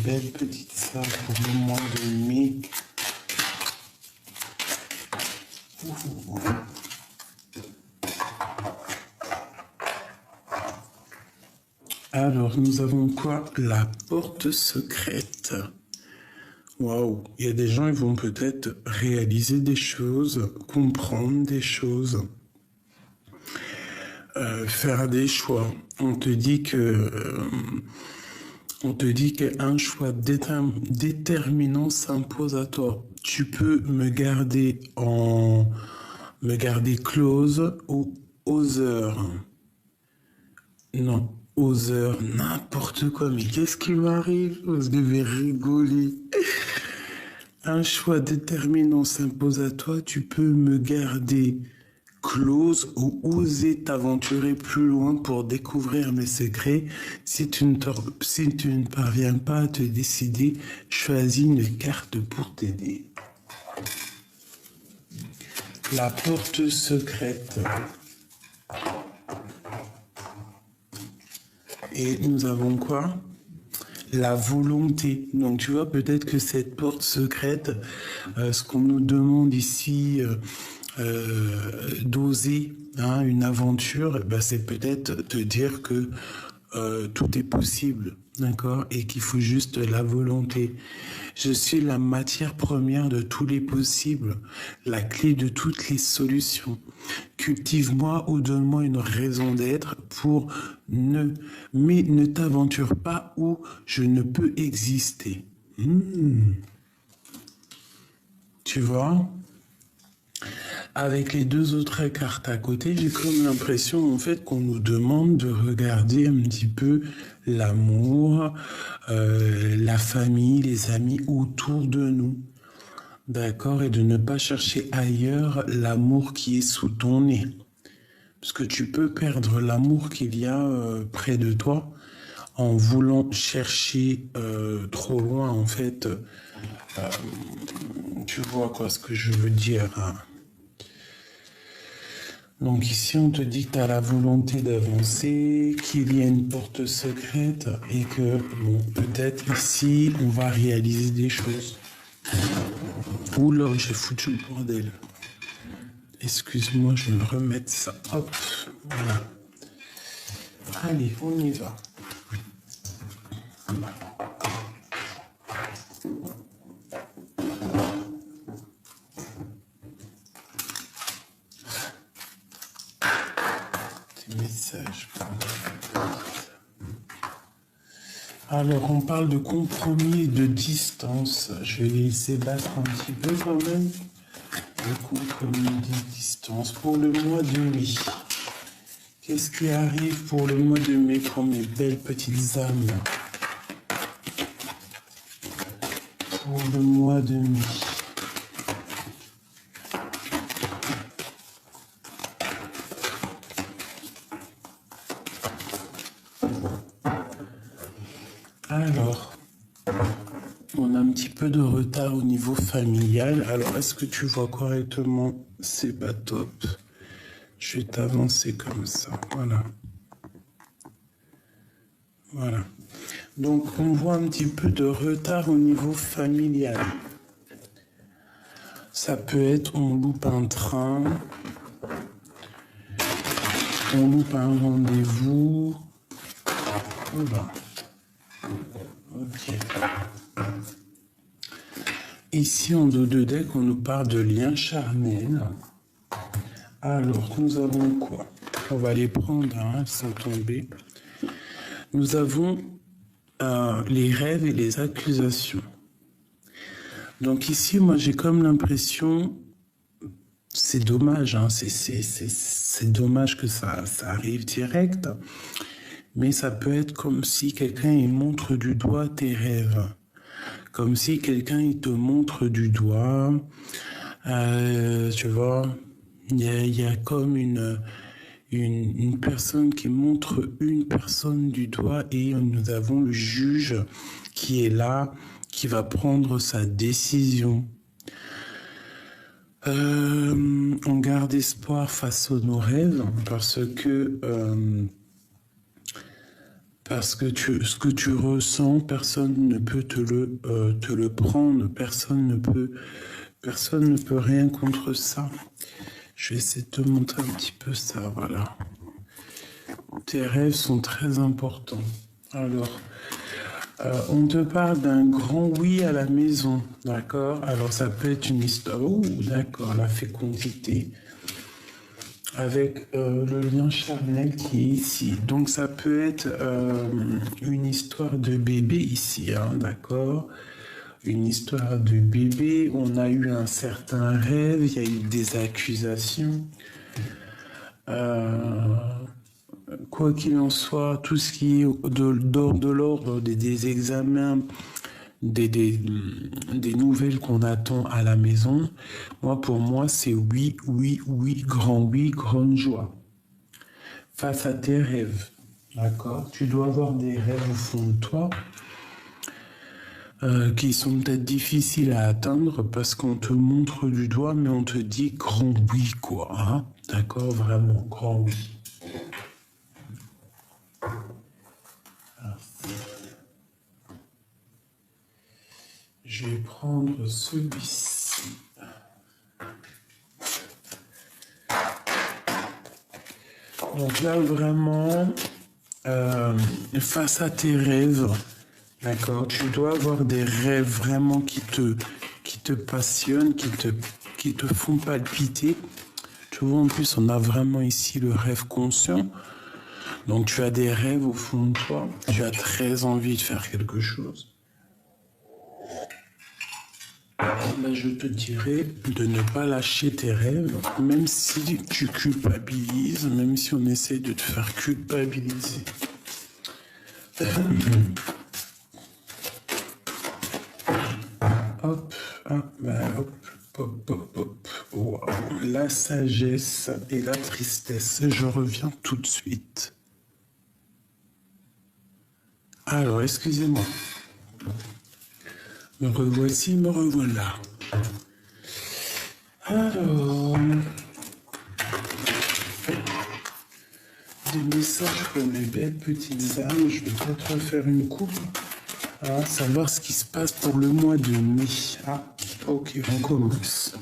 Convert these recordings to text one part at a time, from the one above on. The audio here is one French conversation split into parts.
belles petites sœurs pour le mois de mai. Alors, nous avons quoi? La porte secrète. Waouh, il y a des gens, ils vont peut-être réaliser des choses, comprendre des choses, faire des choix. On te dit qu'un choix déterminant s'impose à toi. Tu peux me garder close ou aux heures. Non, aux heures, n'importe quoi. Mais qu'est-ce qui m'arrive? Je devais rigoler. Un choix déterminant s'impose à toi. Tu peux me garder close ou oser t'aventurer plus loin pour découvrir mes secrets. Si tu ne parviens pas à te décider, choisis une carte pour t'aider. La porte secrète. Et nous avons quoi? La volonté. Donc tu vois, peut-être que cette porte secrète, ce qu'on nous demande ici, d'oser une aventure, ben, c'est peut-être te dire que tout est possible, d'accord, et qu'il faut juste la volonté. Je suis la matière première de tous les possibles, la clé de toutes les solutions. Cultive-moi ou donne-moi une raison d'être pour mais ne t'aventure pas où je ne peux exister. Tu vois? Avec les deux autres cartes à côté, j'ai comme l'impression en fait qu'on nous demande de regarder un petit peu l'amour, la famille, les amis autour de nous. D'accord? Et de ne pas chercher ailleurs l'amour qui est sous ton nez. Parce que tu peux perdre l'amour qu'il y a près de toi en voulant chercher trop loin en fait. Tu vois quoi ce que je veux dire, hein? Donc ici, on te dit que tu as la volonté d'avancer, qu'il y a une porte secrète et que, bon, peut-être ici, on va réaliser des choses. Oula, j'ai foutu le bordel. Excuse-moi, je vais me remettre ça. Hop, voilà. Allez, on y va. Message. Alors, on parle de compromis et de distance. Je vais laisser battre un petit peu quand même. Le compromis et de distance pour le mois de mai. Qu'est-ce qui arrive pour le mois de mai pour mes belles petites âmes? Pour le mois de mai. Alors, on a un petit peu de retard au niveau familial. Alors, est-ce que tu vois correctement? C'est pas top. Je vais t'avancer comme ça. Voilà. Voilà. Donc, on voit un petit peu de retard au niveau familial. Ça peut être, on loupe un train, on loupe un rendez-vous. Voilà. Ok. Ici, en dos de deck, on nous parle de lien charnel. Alors, nous avons quoi? On va les prendre sans tomber. Nous avons les rêves et les accusations. Donc ici, moi, j'ai comme l'impression, c'est dommage, c'est dommage que ça arrive direct, mais ça peut être comme si quelqu'un il montre du doigt tes rêves. Comme si quelqu'un il te montre du doigt, tu vois, il y a comme une personne qui montre une personne du doigt et nous avons le juge qui est là, qui va prendre sa décision. On garde espoir face à nos rêves parce que Parce que ce que tu ressens, personne ne peut te le prendre, personne ne peut rien contre ça. Je vais essayer de te montrer un petit peu ça, voilà. Tes rêves sont très importants. Alors, on te parle d'un grand oui à la maison, d'accord? Alors, ça peut être une histoire, oh, d'accord, la fécondité, avec le lien charnel qui est ici. Donc, ça peut être une histoire de bébé ici, hein, d'accord? Une histoire de bébé, on a eu un certain rêve, il y a eu des accusations. Quoi qu'il en soit, tout ce qui est de l'ordre des examens, des nouvelles qu'on attend à la maison, pour moi, c'est oui, oui, oui, grande joie. Face à tes rêves, d'accord? Tu dois avoir des rêves au fond de toi qui sont peut-être difficiles à atteindre parce qu'on te montre du doigt, mais on te dit grand oui, quoi. Hein? D'accord? Vraiment, grand oui. Je vais prendre celui-ci. Donc là, vraiment, face à tes rêves, d'accord, tu dois avoir des rêves vraiment qui te passionnent, qui te font palpiter. Tu vois, en plus, on a vraiment ici le rêve conscient. Donc tu as des rêves au fond de toi, tu as très envie de faire quelque chose. Ben, je te dirais de ne pas lâcher tes rêves, même si tu culpabilises, même si on essaie de te faire culpabiliser. Hop, hop. Wow. La sagesse et la tristesse. Je reviens tout de suite. Alors, excusez-moi. Me revoici, me revoilà. Alors, des messages pour mes belles petites âmes. Je vais peut-être refaire une coupe. Savoir ce qui se passe pour le mois de mai. Ok, on commence.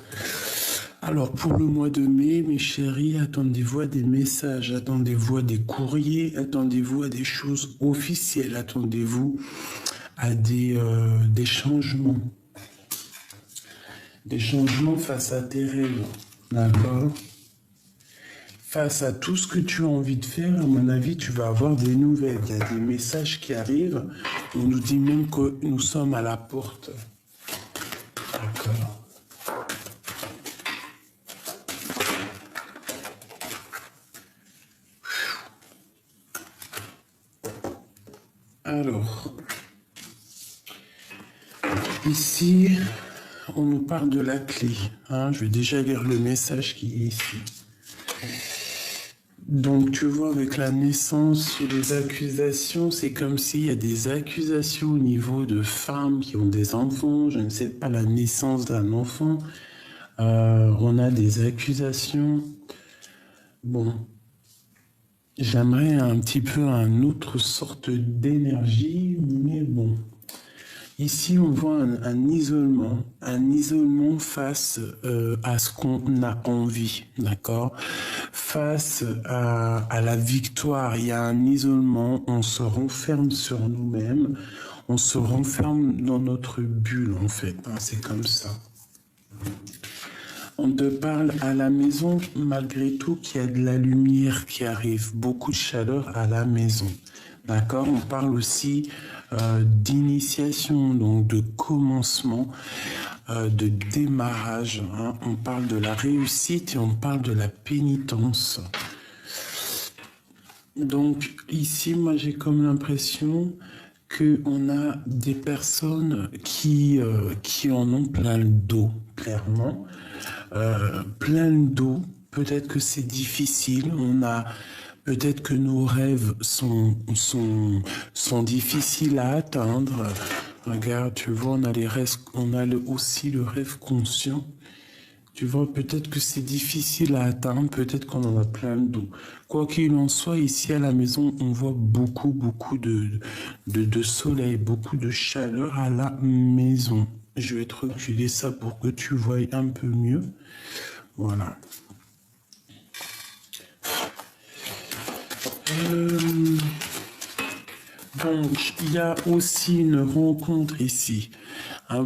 Alors, pour le mois de mai, mes chéris, attendez-vous à des messages, attendez-vous à des courriers, attendez-vous à des choses officielles, attendez-vous à des changements. Des changements face à tes rêves, d'accord? Face à tout ce que tu as envie de faire, à mon avis, tu vas avoir des nouvelles. Il y a des messages qui arrivent. On nous dit même que nous sommes à la porte. D'accord. Alors, ici, on nous parle de la clé. Je vais déjà lire le message qui est ici. Donc, tu vois, avec la naissance et les accusations, c'est comme s'il y a des accusations au niveau de femmes qui ont des enfants, je ne sais pas, la naissance d'un enfant. On a des accusations. Bon, j'aimerais un petit peu une autre sorte d'énergie, mais bon. Ici, on voit un isolement face à ce qu'on a envie, d'accord? Face à la victoire, il y a un isolement, on se renferme sur nous-mêmes, on se renferme dans notre bulle, en fait, c'est comme ça. On te parle à la maison, malgré tout, qu'il y a de la lumière qui arrive, beaucoup de chaleur à la maison. D'accord? On parle aussi d'initiation, donc de commencement, de démarrage. On parle de la réussite et on parle de la pénitence. Donc ici, moi j'ai comme l'impression qu'on a des personnes qui en ont plein le dos, clairement. Plein le dos. Peut-être que c'est difficile. Peut-être que nos rêves sont difficiles à atteindre. Regarde, tu vois, on a aussi le rêve conscient Tu vois, peut-être que c'est difficile à atteindre, peut-être qu'on en a plein le dos. Quoi qu'il en soit, ici à la maison, on voit beaucoup de soleil, beaucoup de chaleur à la maison. Je vais te reculer ça pour que tu voies un peu mieux. Voilà. Donc, il y a aussi une rencontre ici.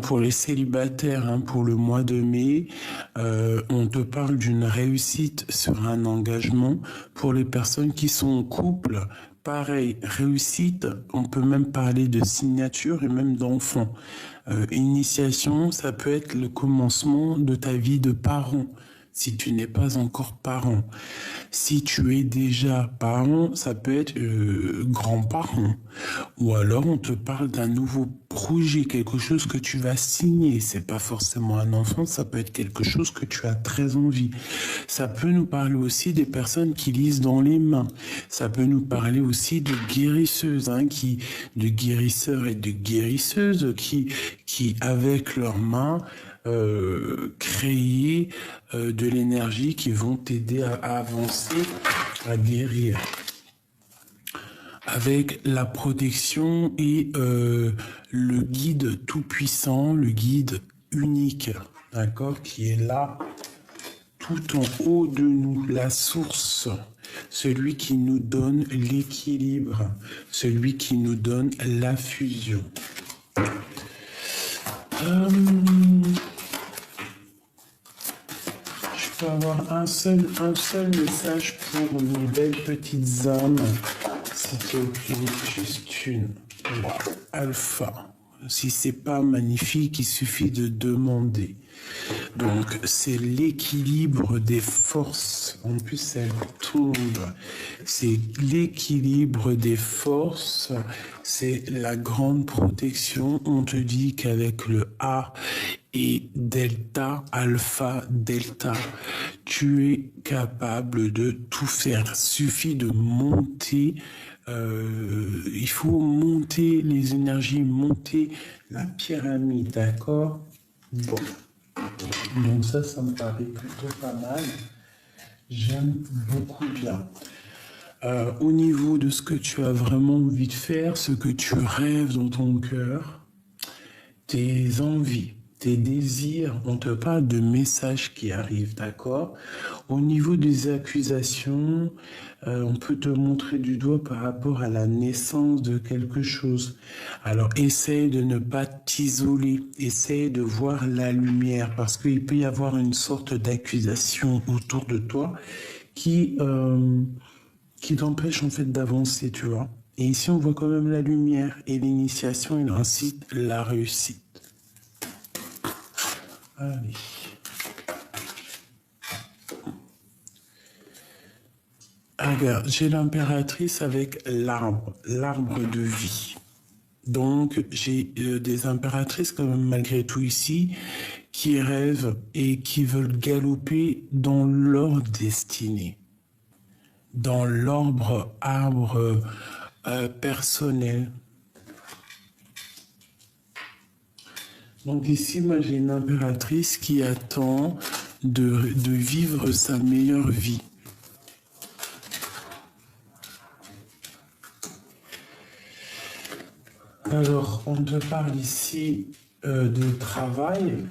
Pour les célibataires, pour le mois de mai, on te parle d'une réussite sur un engagement. Pour les personnes qui sont en couple, pareil, réussite, on peut même parler de signature et même d'enfant. Initiation, ça peut être le commencement de ta vie de parent, si tu n'es pas encore parent. Si tu es déjà parent, ça peut être grand-parent. Ou alors on te parle d'un nouveau projet, quelque chose que tu vas signer. C'est pas forcément un enfant, ça peut être quelque chose que tu as très envie. Ça peut nous parler aussi des personnes qui lisent dans les mains. Ça peut nous parler aussi de guérisseuses, de guérisseurs et de guérisseuses qui avec leurs mains, créer de l'énergie qui vont t'aider à avancer, à guérir. Avec la protection et le guide tout-puissant, le guide unique, d'accord, qui est là, tout en haut de nous, la source, celui qui nous donne l'équilibre, celui qui nous donne la fusion. Je peux avoir un seul message pour mes belles petites âmes. S'il te plaît, juste une. Alpha. Si c'est pas magnifique, il suffit de demander. Donc, c'est l'équilibre des forces. En plus, elle tombe. C'est l'équilibre des forces. C'est la grande protection. On te dit qu'avec le A et delta, alpha, delta, tu es capable de tout faire. Il suffit de monter. Il faut monter les énergies, monter la pyramide, d'accord? Bon. Donc ça me paraît plutôt pas mal. J'aime beaucoup bien. Au niveau de ce que tu as vraiment envie de faire, ce que tu rêves dans ton cœur, tes envies, tes désirs, on te parle de messages qui arrivent, d'accord? Au niveau des accusations, on peut te montrer du doigt par rapport à la naissance de quelque chose. Alors, essaye de ne pas t'isoler, essaye de voir la lumière, parce qu'il peut y avoir une sorte d'accusation autour de toi qui t'empêche en fait d'avancer, tu vois. Et ici, on voit quand même la lumière et l'initiation, il incite la réussite. Allez. Regarde, j'ai l'impératrice avec l'arbre de vie. Donc, j'ai des impératrices quand même malgré tout ici qui rêvent et qui veulent galoper dans leur destinée, dans l'arbre personnel. Donc ici, moi, j'ai une impératrice qui attend de vivre sa meilleure vie. Alors, on te parle ici de travail.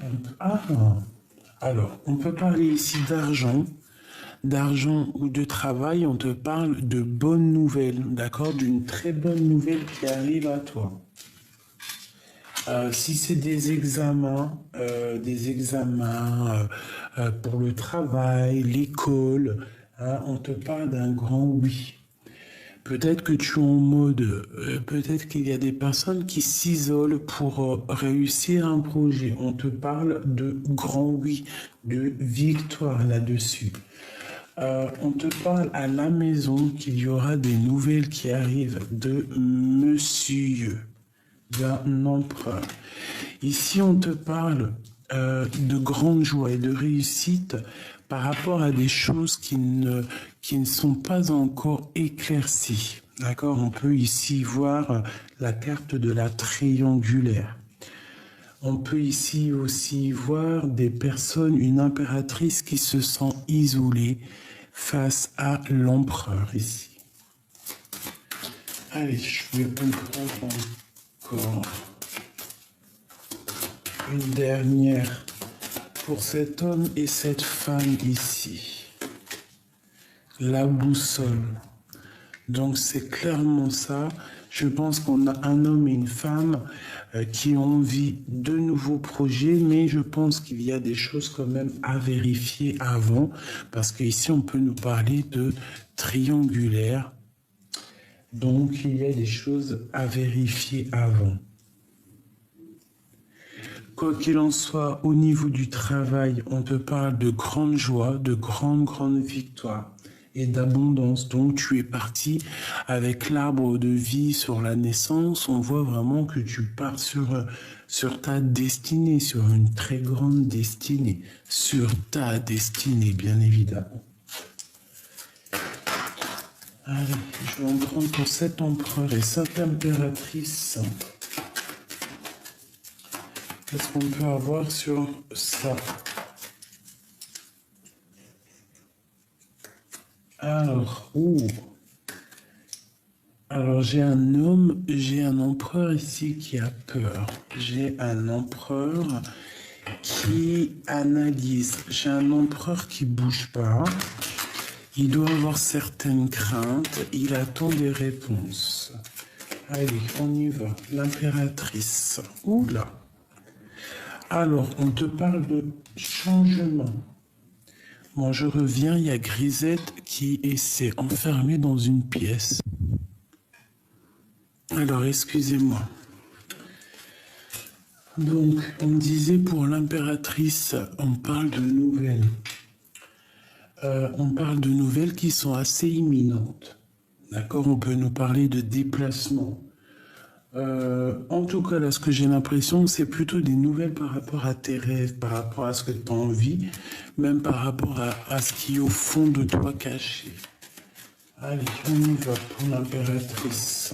Alors, on peut parler ici d'argent ou de travail. On te parle de bonnes nouvelles, d'accord? D'une très bonne nouvelle qui arrive à toi. Si c'est des examens pour le travail, l'école, on te parle d'un grand oui. Peut-être que tu es en mode, peut-être qu'il y a des personnes qui s'isolent pour réussir un projet. On te parle de grand oui, de victoire là-dessus. On te parle à la maison qu'il y aura des nouvelles qui arrivent de monsieur, d'un empereur. Ici, on te parle de grande joie et de réussite par rapport à des choses qui ne sont pas encore éclaircies. D'accord? On peut ici voir la carte de la triangulaire. On peut ici aussi voir des personnes, une impératrice qui se sent isolée face à l'empereur ici. Allez, je vais prendre encore une dernière pour cet homme et cette femme ici. La boussole. Donc c'est clairement ça. Je pense qu'on a un homme et une femme qui ont envie de nouveaux projets, mais je pense qu'il y a des choses quand même à vérifier avant, parce qu'ici on peut nous parler de triangulaire. Donc il y a des choses à vérifier avant. Quoi qu'il en soit, au niveau du travail, on te parle de grande joie, de grande victoire et d'abondance. Donc tu es parti avec l'arbre de vie sur la naissance. On voit vraiment que tu pars sur ta destinée, sur une très grande destinée. Sur ta destinée, bien évidemment. Allez, je vais en prendre pour cet empereur et cette impératrice. Qu'est-ce qu'on peut avoir sur ça? Alors, alors j'ai un homme, j'ai un empereur ici qui a peur. J'ai un empereur qui analyse. J'ai un empereur qui bouge pas. Il doit avoir certaines craintes. Il attend des réponses. Allez, on y va. L'impératrice. Oula. Alors, on te parle de changement. Bon, je reviens, il y a Grisette qui s'est enfermée dans une pièce. Alors, excusez-moi. Donc, on disait pour l'impératrice, on parle de nouvelles. On parle de nouvelles qui sont assez imminentes. D'accord? On peut nous parler de déplacement. En tout cas, là, ce que j'ai l'impression, c'est plutôt des nouvelles par rapport à tes rêves, par rapport à ce que tu as envie, même par rapport à ce qui est au fond de toi caché. Allez, on y va pour l'impératrice.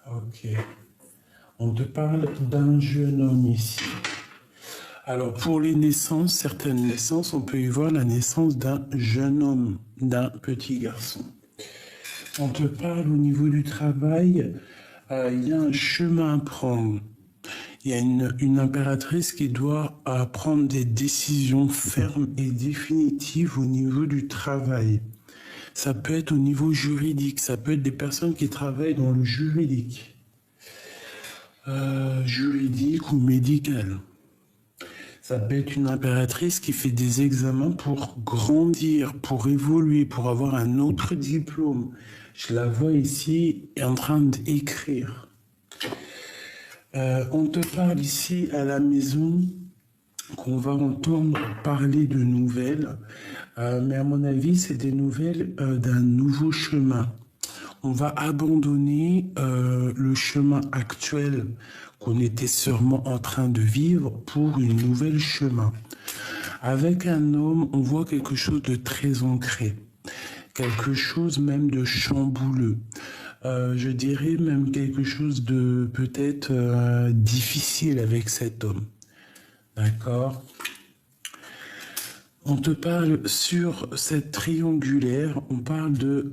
Ok. On te parle d'un jeune homme ici. Alors, pour les naissances, certaines naissances, on peut y voir la naissance d'un jeune homme, d'un petit garçon. On te parle au niveau du travail, il y a un chemin à prendre. Il y a une impératrice qui doit prendre des décisions fermes et définitives au niveau du travail. Ça peut être au niveau juridique, ça peut être des personnes qui travaillent dans le juridique. Juridique ou médical. Ça peut être une impératrice qui fait des examens pour grandir, pour évoluer, pour avoir un autre diplôme. Je la vois ici en train d'écrire. On te parle ici à la maison qu'on va entendre parler de nouvelles, mais à mon avis, c'est des nouvelles d'un nouveau chemin. On va abandonner le chemin actuel qu'on était sûrement en train de vivre pour une nouvelle chemin. Avec un homme, on voit quelque chose de très ancré, quelque chose même de chambouleux. Je dirais même quelque chose de peut-être difficile avec cet homme. D'accord? On te parle sur cette triangulaire, on parle de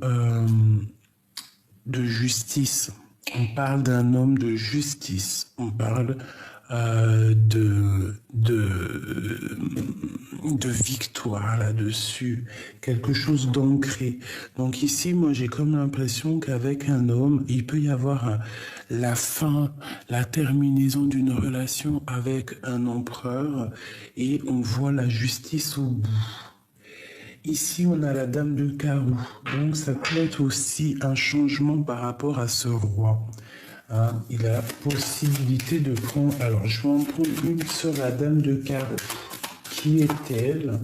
justice. On parle d'un homme de justice. On parle de victoire là-dessus. Quelque chose d'ancré. Donc ici, moi, j'ai comme l'impression qu'avec un homme, il peut y avoir la fin, la terminaison d'une relation avec un empereur et on voit la justice au bout. Ici, on a la dame de carreau. Donc, ça peut être aussi un changement par rapport à ce roi. Hein, il a la possibilité de prendre... Alors, je vais en prendre une sur la dame de carreau. Qui est-elle?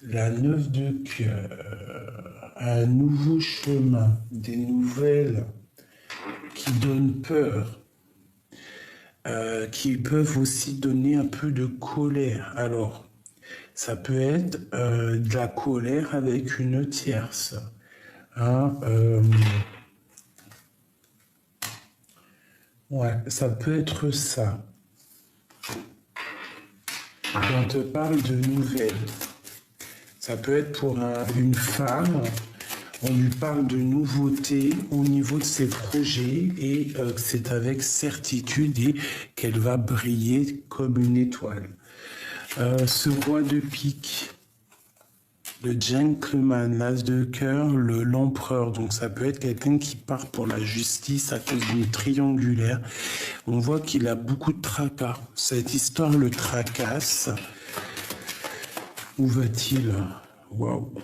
La 9 de cœur. Un nouveau chemin. Des nouvelles qui donnent peur. Qui peuvent aussi donner un peu de colère. Alors, ça peut être de la colère avec une tierce. Hein, Ouais, ça peut être ça. On te parle de nouvelles. Ça peut être pour une femme, on lui parle de nouveautés au niveau de ses projets et c'est avec certitude et qu'elle va briller comme une étoile. Ce roi de pique, le gentleman, l'as de cœur, l'empereur. Donc ça peut être quelqu'un qui part pour la justice à cause d'une triangulaire. On voit qu'il a beaucoup de tracas. Cette histoire le tracasse. Où va-t-il? Waouh.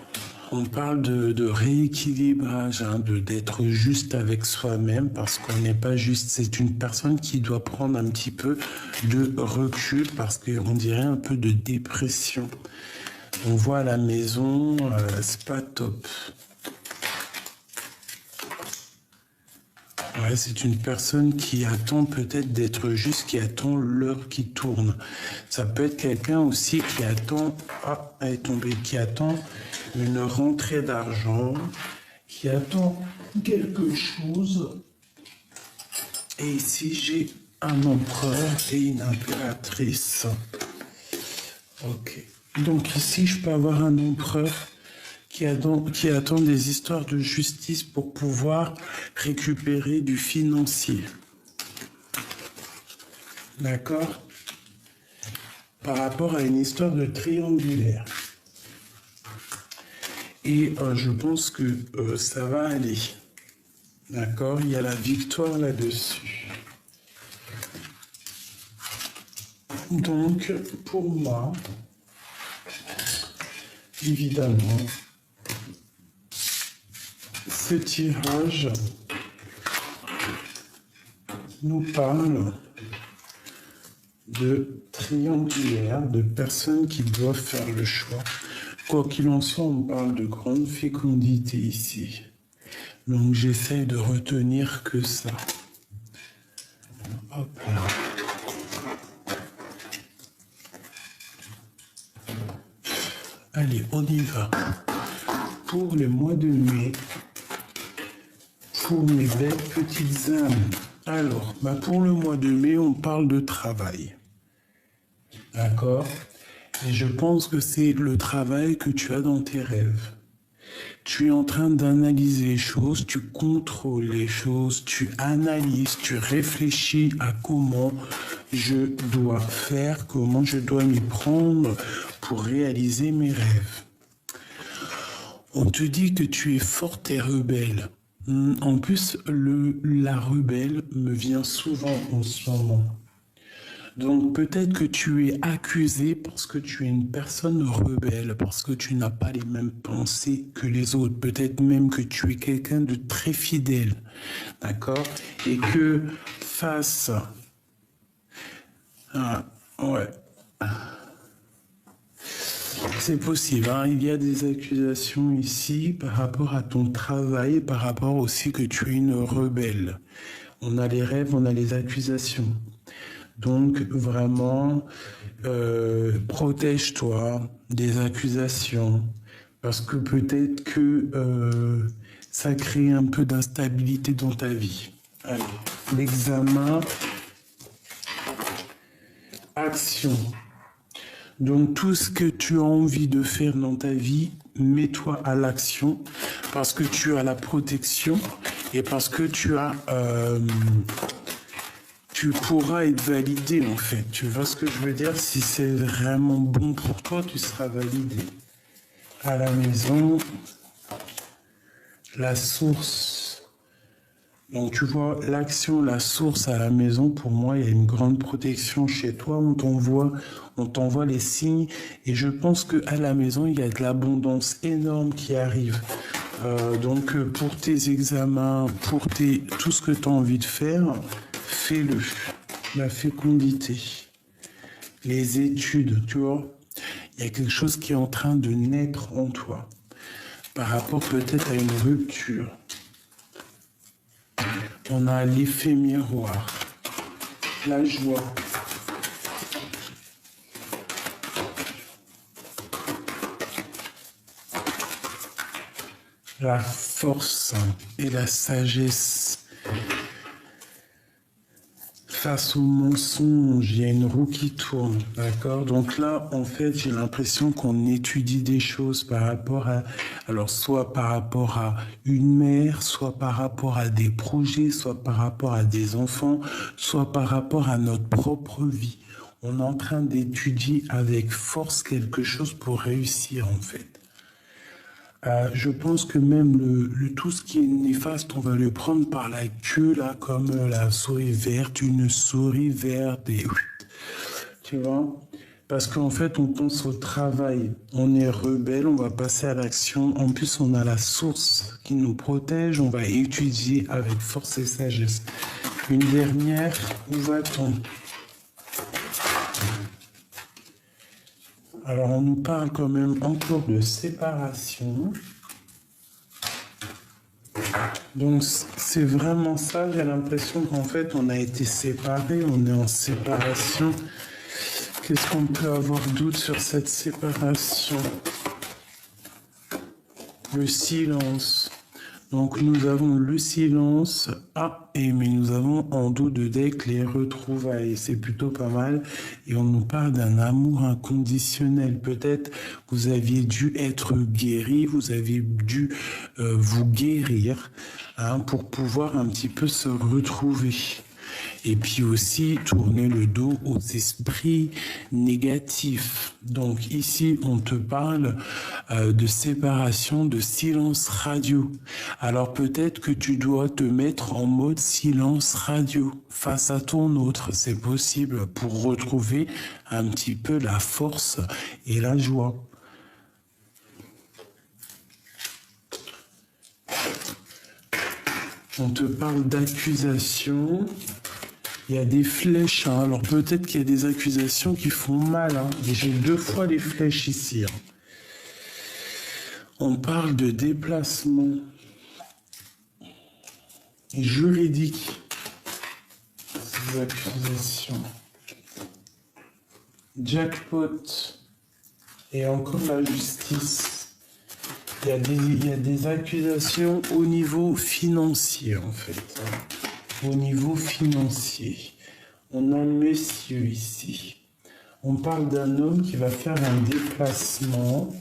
On parle de rééquilibrage, hein, d'être juste avec soi-même parce qu'on n'est pas juste. C'est une personne qui doit prendre un petit peu de recul parce qu'on dirait un peu de dépression. On voit à la maison, c'est pas top. Ouais, c'est une personne qui attend peut-être d'être juste, qui attend l'heure qui tourne. Ça peut être quelqu'un aussi qui attend, ah, elle est tombée, qui attend une rentrée d'argent, qui attend quelque chose. Et ici, j'ai un empereur et une impératrice. Ok. Donc ici, je peux avoir un empereur qui attend des histoires de justice pour pouvoir récupérer du financier. D'accord? Par rapport à une histoire de triangulaire. Et je pense que ça va aller. D'accord? Il y a la victoire là-dessus. Donc, pour moi, évidemment, ce tirage nous parle de triangulaire, de personnes qui doivent faire le choix. Quoi qu'il en soit, on parle de grande fécondité ici. Donc j'essaie de retenir que ça. Hop là. Allez, on y va. Pour le mois de mai, pour mes belles petites âmes. Alors, pour le mois de mai, on parle de travail. D'accord? Et je pense que c'est le travail que tu as dans tes rêves. Tu es en train d'analyser les choses, tu contrôles les choses, tu analyses, tu réfléchis à comment je dois faire, comment je dois m'y prendre pour réaliser mes rêves. On te dit que tu es forte et rebelle. En plus, la rebelle me vient souvent en ce moment. Donc peut-être que tu es accusé parce que tu es une personne rebelle, parce que tu n'as pas les mêmes pensées que les autres. Peut-être même que tu es quelqu'un de très fidèle, d'accord? Et que face à... Ouais. C'est possible, hein. Il y a des accusations ici par rapport à ton travail, par rapport aussi que tu es une rebelle. On a les rêves, on a les accusations. Donc vraiment, protège-toi des accusations, parce que peut-être que ça crée un peu d'instabilité dans ta vie. Allez, l'examen, action. Donc tout ce que tu as envie de faire dans ta vie, mets-toi à l'action, parce que tu as la protection et parce que tu pourras être validé en fait. Tu vois ce que je veux dire? Si c'est vraiment bon pour toi, tu seras validé. À la maison, la source. Donc tu vois, l'action, la source à la maison, pour moi, il y a une grande protection chez toi. On t'envoie les signes. Et je pense qu'à la maison, il y a de l'abondance énorme qui arrive. Donc pour tes examens, pour tout ce que tu as envie de faire, fais-le. La fécondité, les études, tu vois, il y a quelque chose qui est en train de naître en toi par rapport peut-être à une rupture. On a l'effet miroir, la joie, la force et la sagesse. face au mensonge, il y a une roue qui tourne, d'accord? Donc là, en fait, j'ai l'impression qu'on étudie des choses par rapport à, alors soit par rapport à une mère, soit par rapport à des projets, soit par rapport à des enfants, soit par rapport à notre propre vie. On est en train d'étudier avec force quelque chose pour réussir, en fait. Je pense que même tout ce qui est néfaste, on va le prendre par la queue, là, comme la souris verte, une souris verte, et tu vois? Parce qu'en fait, on pense au travail, on est rebelle, on va passer à l'action. En plus, on a la source qui nous protège, on va étudier avec force et sagesse. Une dernière, où va-t-on? Alors, on nous parle quand même encore de séparation. Donc, c'est vraiment ça, j'ai l'impression qu'en fait, on a été séparés, on est en séparation. Qu'est-ce qu'on peut avoir doute sur cette séparation? Le silence. Donc, nous avons le silence. Ah, mais nous avons en dos de deck les retrouvailles. C'est plutôt pas mal. Et on nous parle d'un amour inconditionnel. Peut-être vous aviez dû être guéri, vous avez dû vous guérir pour pouvoir un petit peu se retrouver. Et puis aussi tourner le dos aux esprits négatifs. Donc ici, on te parle de séparation, de silence radio. Alors peut-être que tu dois te mettre en mode silence radio face à ton autre. C'est possible pour retrouver un petit peu la force et la joie. On te parle d'accusation. Il y a des flèches, alors peut-être qu'il y a des accusations qui font mal. Et j'ai 2 fois les flèches ici. On parle de déplacement juridique. Ces accusations. Jackpot. Et encore la justice. Il y a des accusations au niveau financier, en fait. Au niveau financier. On a un monsieur ici. On parle d'un homme qui va faire un déplacement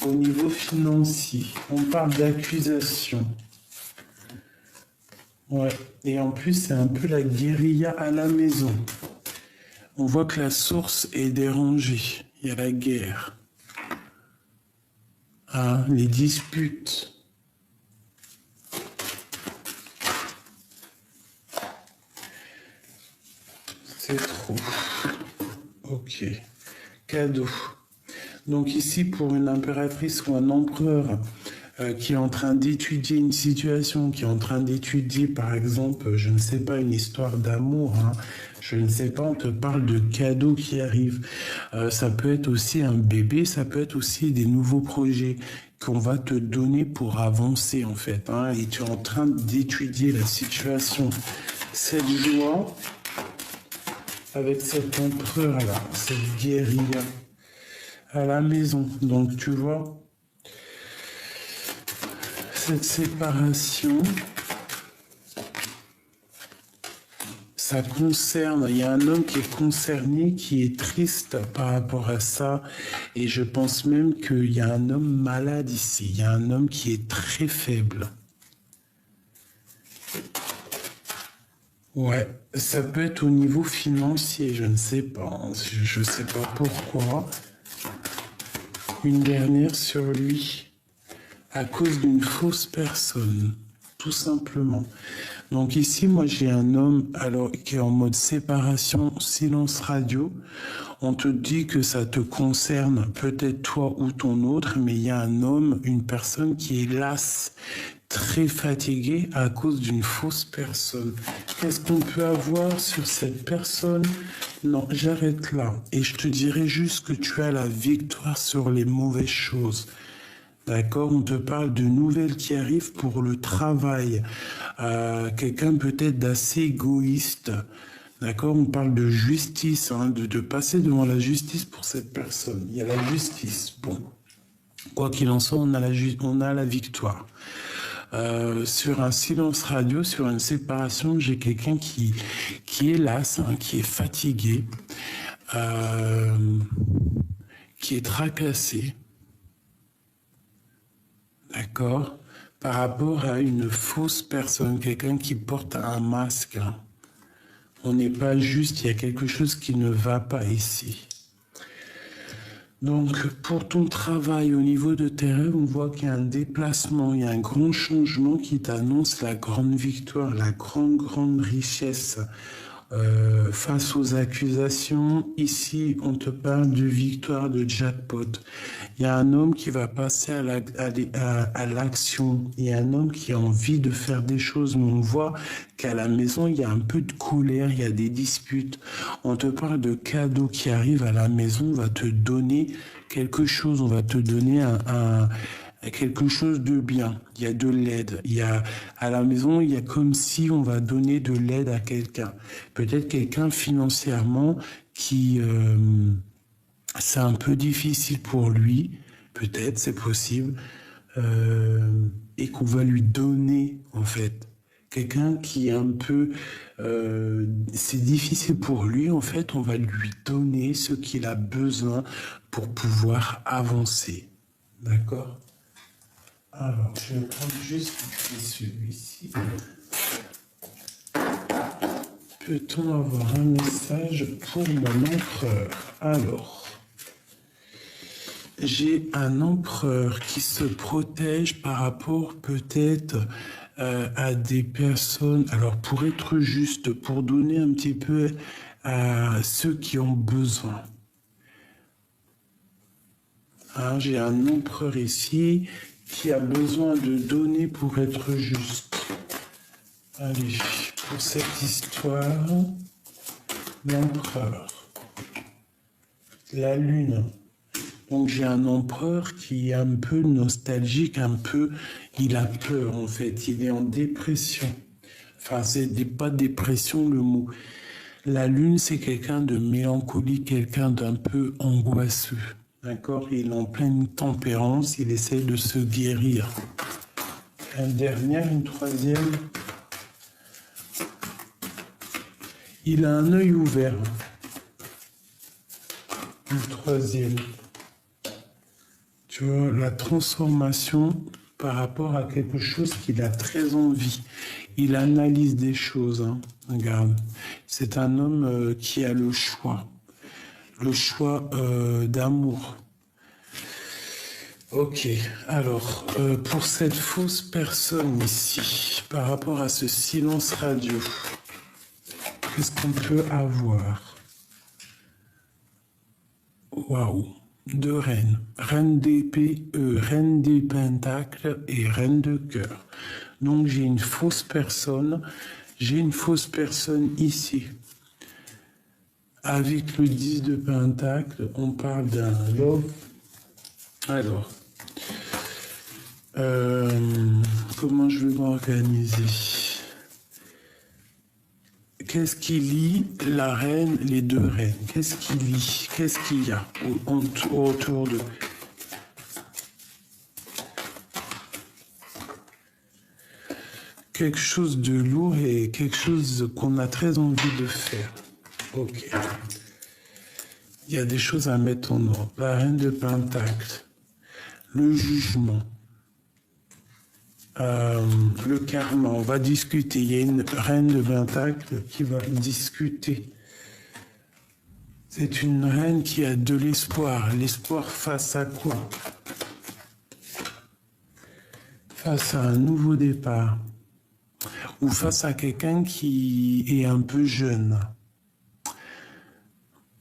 au niveau financier. On parle d'accusation. Ouais. Et en plus, c'est un peu la guérilla à la maison. On voit que la source est dérangée. Il y a la guerre. Les disputes. C'est trop. Ok. Cadeau. Donc ici, pour une impératrice ou un empereur qui est en train d'étudier une situation, qui est en train d'étudier, par exemple, je ne sais pas, une histoire d'amour, je ne sais pas, on te parle de cadeaux qui arrivent. Ça peut être aussi un bébé, ça peut être aussi des nouveaux projets qu'on va te donner pour avancer, en fait. Et tu es en train d'étudier la situation. Cette joie, avec cet empereur-là, cette guérilla à la maison. Donc, tu vois, cette séparation, ça concerne, il y a un homme qui est concerné, qui est triste par rapport à ça, et je pense même qu'il y a un homme malade ici, il y a un homme qui est très faible. Ouais, ça peut être au niveau financier, je ne sais pas, je ne sais pas pourquoi. Une dernière sur lui, à cause d'une fausse personne, tout simplement. Donc ici, moi j'ai un homme alors qui est en mode séparation, silence radio. On te dit que ça te concerne peut-être toi ou ton autre, mais il y a un homme, une personne qui est lasse, très fatiguée à cause d'une fausse personne. Qu'est-ce qu'on peut avoir sur cette personne? Non, j'arrête là. Et je te dirai juste que tu as la victoire sur les mauvaises choses. D'accord, on te parle de nouvelles qui arrivent pour le travail. Quelqu'un peut-être d'assez égoïste. D'accord, on parle de justice, de passer devant la justice pour cette personne. Il y a la justice. Bon, quoi qu'il en soit, on a la victoire. Sur un silence radio, sur une séparation, j'ai quelqu'un qui est las, hein, qui est fatigué, qui est tracassé, d'accord, par rapport à une fausse personne, quelqu'un qui porte un masque. Hein. On n'est pas juste, il y a quelque chose qui ne va pas ici. Donc, pour ton travail au niveau de tes rêves, on voit qu'il y a un déplacement, il y a un grand changement qui t'annonce la grande victoire, la grande richesse face aux accusations. Ici, on te parle de victoire, de jackpot. Il y a un homme qui va passer à l'action. Il y a un homme qui a envie de faire des choses, mais on voit qu'à la maison, il y a un peu de colère, il y a des disputes. On te parle de cadeaux qui arrivent à la maison, on va te donner quelque chose, on va te donner quelque chose de bien. Il y a de l'aide. À la maison, il y a comme si on va donner de l'aide à quelqu'un. Peut-être quelqu'un financièrement qui, c'est un peu difficile pour lui. Peut-être, c'est possible. Et qu'on va lui donner, en fait. Quelqu'un qui est un peu... c'est difficile pour lui, en fait, on va lui donner ce qu'il a besoin pour pouvoir avancer. D'accord ? Alors, je vais prendre juste celui-ci. Peut-on avoir un message pour mon empereur? Alors, j'ai un empereur qui se protège par rapport peut-être à des personnes. Alors, pour être juste, pour donner un petit peu à ceux qui ont besoin. Hein, j'ai un empereur ici qui a besoin de donner pour être juste. Allez, pour cette histoire, l'empereur, la lune. Donc j'ai un empereur qui est un peu nostalgique, il a peur en fait, il est en dépression. Enfin, c'est pas dépression le mot. La lune, c'est quelqu'un de mélancolique, quelqu'un d'un peu angoisseux. D'accord? Il est en pleine tempérance, il essaie de se guérir. Une troisième. Il a un œil ouvert. Une troisième. Tu vois, la transformation par rapport à quelque chose qu'il a très envie. Il analyse des choses. Hein. Regarde, c'est un homme qui a le choix d'amour. Ok, alors, pour cette fausse personne ici, par rapport à ce silence radio, qu'est-ce qu'on peut avoir? Waouh, deux reines, reine d'épée, reine des pentacles et reine de cœur. Donc j'ai une fausse personne ici. Avec le 10 de pentacle, on parle d'un love. Alors, comment je vais m'organiser? Qu'est-ce qui lie la reine, les deux reines? Qu'est-ce qui lie? Qu'est-ce qu'il y a autour d'eux? Quelque chose de lourd et quelque chose qu'on a très envie de faire. Ok. Il y a des choses à mettre en ordre. La reine de pentacle, le jugement, le karma, on va discuter. Il y a une reine de pentacle qui va discuter. C'est une reine qui a de l'espoir. L'espoir face à quoi? Face à un nouveau départ. Ou face à quelqu'un qui est un peu jeune.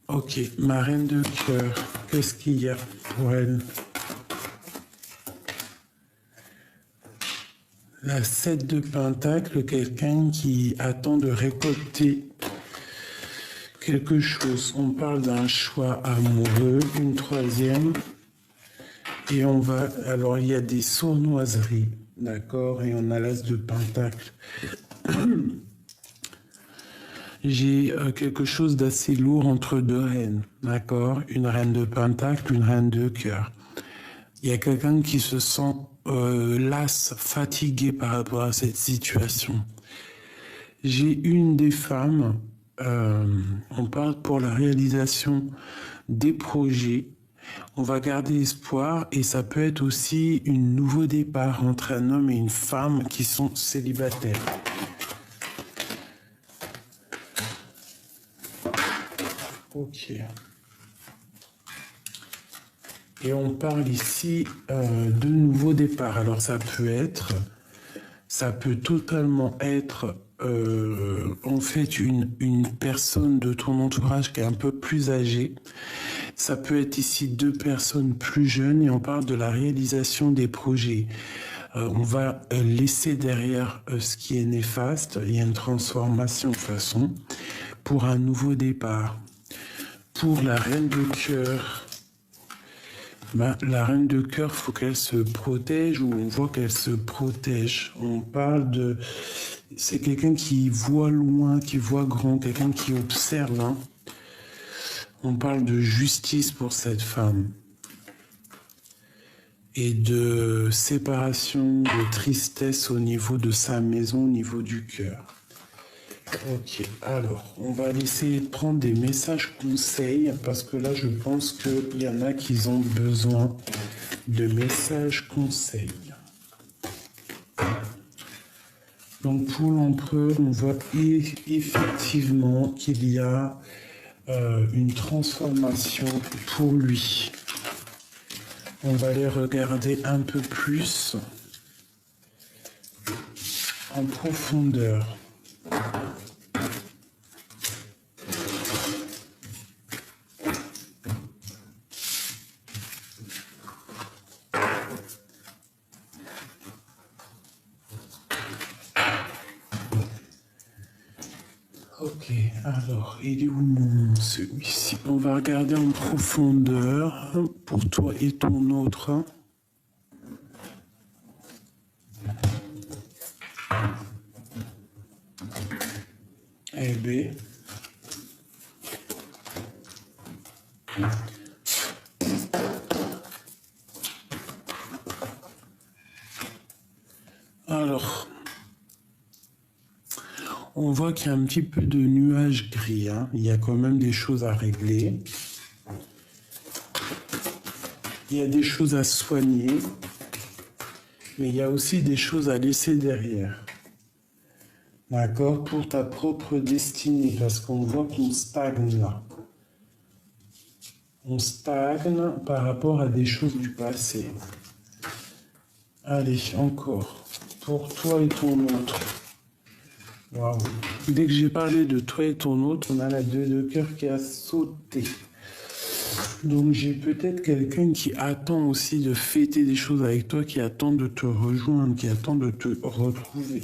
Ok, ma reine de cœur, qu'est-ce qu'il y a pour elle? La 7 de pentacle, quelqu'un qui attend de récolter quelque chose. On parle d'un choix amoureux, une troisième. Et on va... Alors, il y a des sournoiseries, d'accord? Et on a l'as de pentacle. J'ai quelque chose d'assez lourd entre deux reines, d'accord? Une reine de pentacle, une reine de cœur. Il y a quelqu'un qui se sent lasse, fatiguée par rapport à cette situation. J'ai une des femmes, on parle pour la réalisation des projets. On va garder espoir et ça peut être aussi un nouveau départ entre un homme et une femme qui sont célibataires. Ok. Et on parle ici de nouveau départ. Alors ça peut totalement être en fait une personne de ton entourage qui est un peu plus âgée. Ça peut être ici deux personnes plus jeunes et on parle de la réalisation des projets. On va laisser derrière ce qui est néfaste. Il y a une transformation de façon pour un nouveau départ. Pour la reine de cœur, la reine de cœur, faut qu'elle se protège ou on voit qu'elle se protège. On parle de... C'est quelqu'un qui voit loin, qui voit grand, quelqu'un qui observe. Hein. On parle de justice pour cette femme. Et de séparation, de tristesse au niveau de sa maison, au niveau du cœur. Ok, alors, on va essayer de prendre des messages conseils, parce que là, je pense qu'il y en a qui ont besoin de messages conseils. Donc, pour l'empereur, on voit effectivement qu'il y a une transformation pour lui. On va les regarder un peu plus en profondeur. Ok, alors, il est où celui-ci? On va regarder en profondeur pour toi et ton autre. Eh bien. Alors, on voit qu'il y a un petit peu de nuages gris. Hein. Il y a quand même des choses à régler. Il y a des choses à soigner. Mais il y a aussi des choses à laisser derrière. D'accord? Pour ta propre destinée. Parce qu'on voit qu'on stagne là. On stagne par rapport à des choses du passé. Allez, encore. Pour toi et ton autre. Waouh. Dès que j'ai parlé de toi et ton autre, on a la 2 de cœur qui a sauté. Donc j'ai peut-être quelqu'un qui attend aussi de fêter des choses avec toi, qui attend de te rejoindre, qui attend de te retrouver.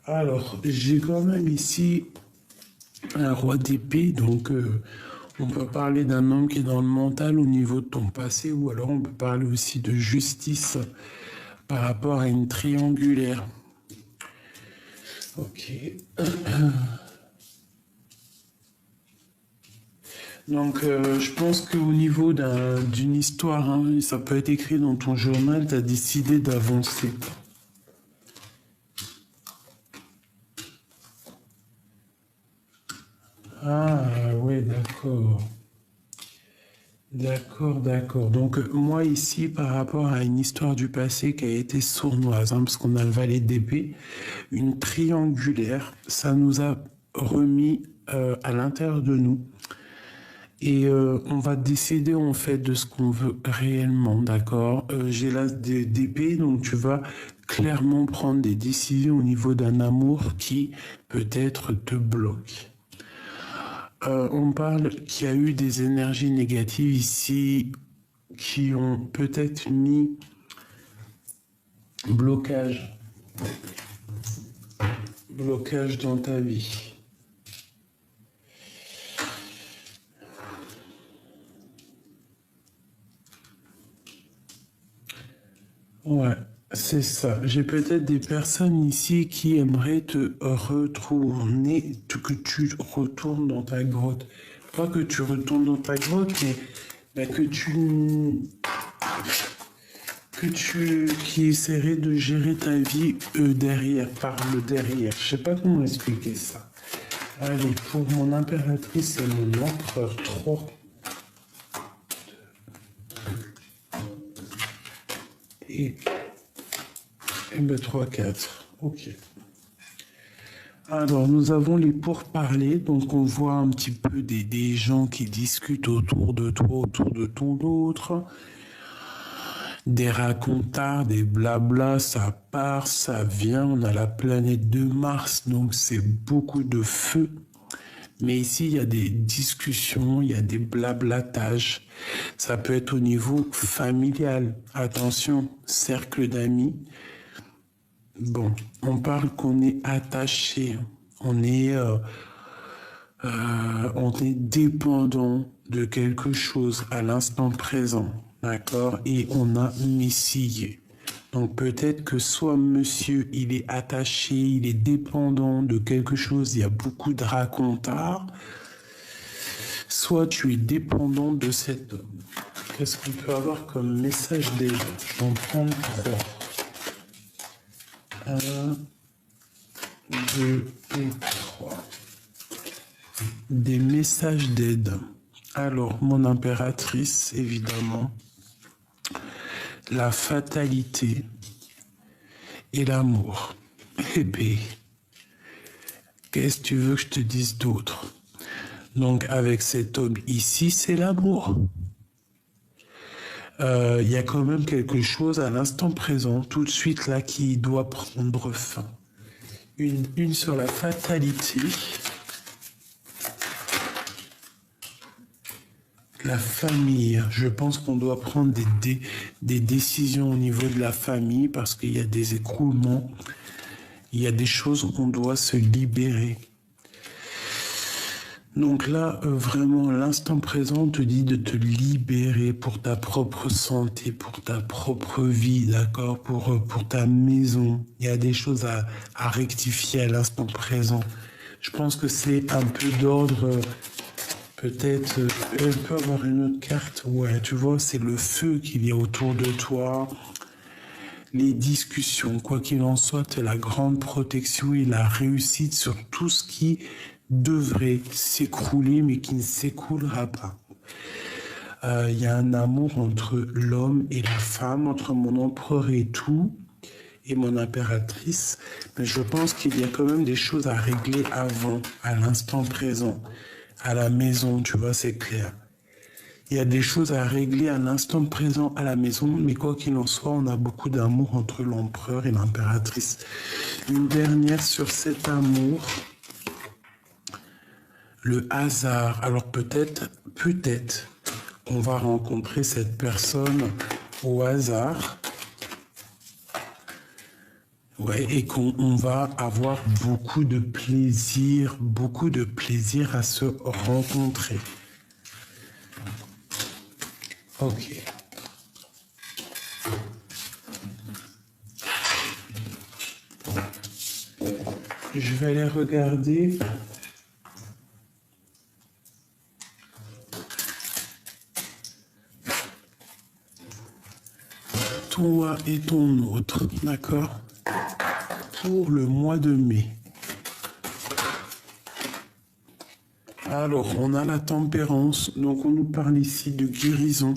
Alors, j'ai quand même ici un roi d'épée, donc on peut parler d'un homme qui est dans le mental au niveau de ton passé, ou alors on peut parler aussi de justice par rapport à une triangulaire. Ok. Donc, je pense qu'au niveau d'une histoire, hein, ça peut être écrit dans ton journal, tu as décidé d'avancer. Ah, ouais, d'accord. D'accord, d'accord. Donc, moi, ici, par rapport à une histoire du passé qui a été sournoise, hein, parce qu'on a le valet d'épée, une triangulaire, ça nous a remis à l'intérieur de nous. Et on va décider en fait de ce qu'on veut réellement, d'accord? J'ai l'as d'épée, donc tu vas clairement prendre des décisions au niveau d'un amour qui peut-être te bloque. On parle qu'il y a eu des énergies négatives ici qui ont peut-être mis blocage dans ta vie. Ouais, c'est ça. J'ai peut-être des personnes ici qui aimeraient te retourner, que tu retournes dans ta grotte. Pas que tu retournes dans ta grotte, mais ben, qui essaierait de gérer ta vie derrière, par le derrière. Je sais pas comment expliquer ça. Allez, pour mon impératrice et mon empereur, 3. Et ben 3, 4. Ok. Alors, nous avons les pourparlers. Donc, on voit un petit peu des gens qui discutent autour de toi, autour de ton autre. Des racontards, des blabla, ça part, ça vient. On a la planète de Mars, donc c'est beaucoup de feu. Mais ici, il y a des discussions, il y a des blablatages. Ça peut être au niveau familial. Attention, cercle d'amis. Bon, on parle qu'on est attaché, on est dépendant de quelque chose à l'instant présent, d'accord? Et on a messillé. Donc peut-être que soit monsieur, il est attaché, il est dépendant de quelque chose, il y a beaucoup de racontards, soit tu es dépendant de cet homme. Qu'est-ce qu'on peut avoir comme message d'aide? Je vais en prendre 3. 1, 2 et 3. Des messages d'aide. Alors, mon impératrice, évidemment, la fatalité et l'amour. Eh bien, qu'est-ce que tu veux que je te dise d'autre? Donc, avec cet homme ici, c'est l'amour. Il y a quand même quelque chose à l'instant présent, tout de suite là, qui doit prendre fin. Une sur la fatalité. La famille. Je pense qu'on doit prendre des décisions au niveau de la famille parce qu'il y a des écroulements. Il y a des choses où on doit se libérer. Donc là, vraiment, l'instant présent te dit de te libérer pour ta propre santé, pour ta propre vie, d'accord, pour ta maison. Il y a des choses à rectifier à l'instant présent. Je pense que c'est un peu d'ordre, peut-être, elle peut avoir une autre carte. Ouais, tu vois, c'est le feu qu'il y a autour de toi. Les discussions, quoi qu'il en soit, c'est la grande protection et la réussite sur tout ce qui devrait s'écrouler, mais qui ne s'écoulera pas. Il y a un amour entre l'homme et la femme, entre mon empereur et tout, et mon impératrice, mais je pense qu'il y a quand même des choses à régler avant, à l'instant présent, à la maison, tu vois, c'est clair. Il y a des choses à régler à l'instant présent à la maison, mais quoi qu'il en soit, on a beaucoup d'amour entre l'empereur et l'impératrice. Une dernière sur cet amour, le hasard. Alors peut-être, on va rencontrer cette personne au hasard. Ouais, et qu'on va avoir beaucoup de plaisir à se rencontrer. Ok. Je vais aller regarder. Toi et ton autre, d'accord? Pour le mois de mai. Alors, on a la tempérance, donc on nous parle ici de guérison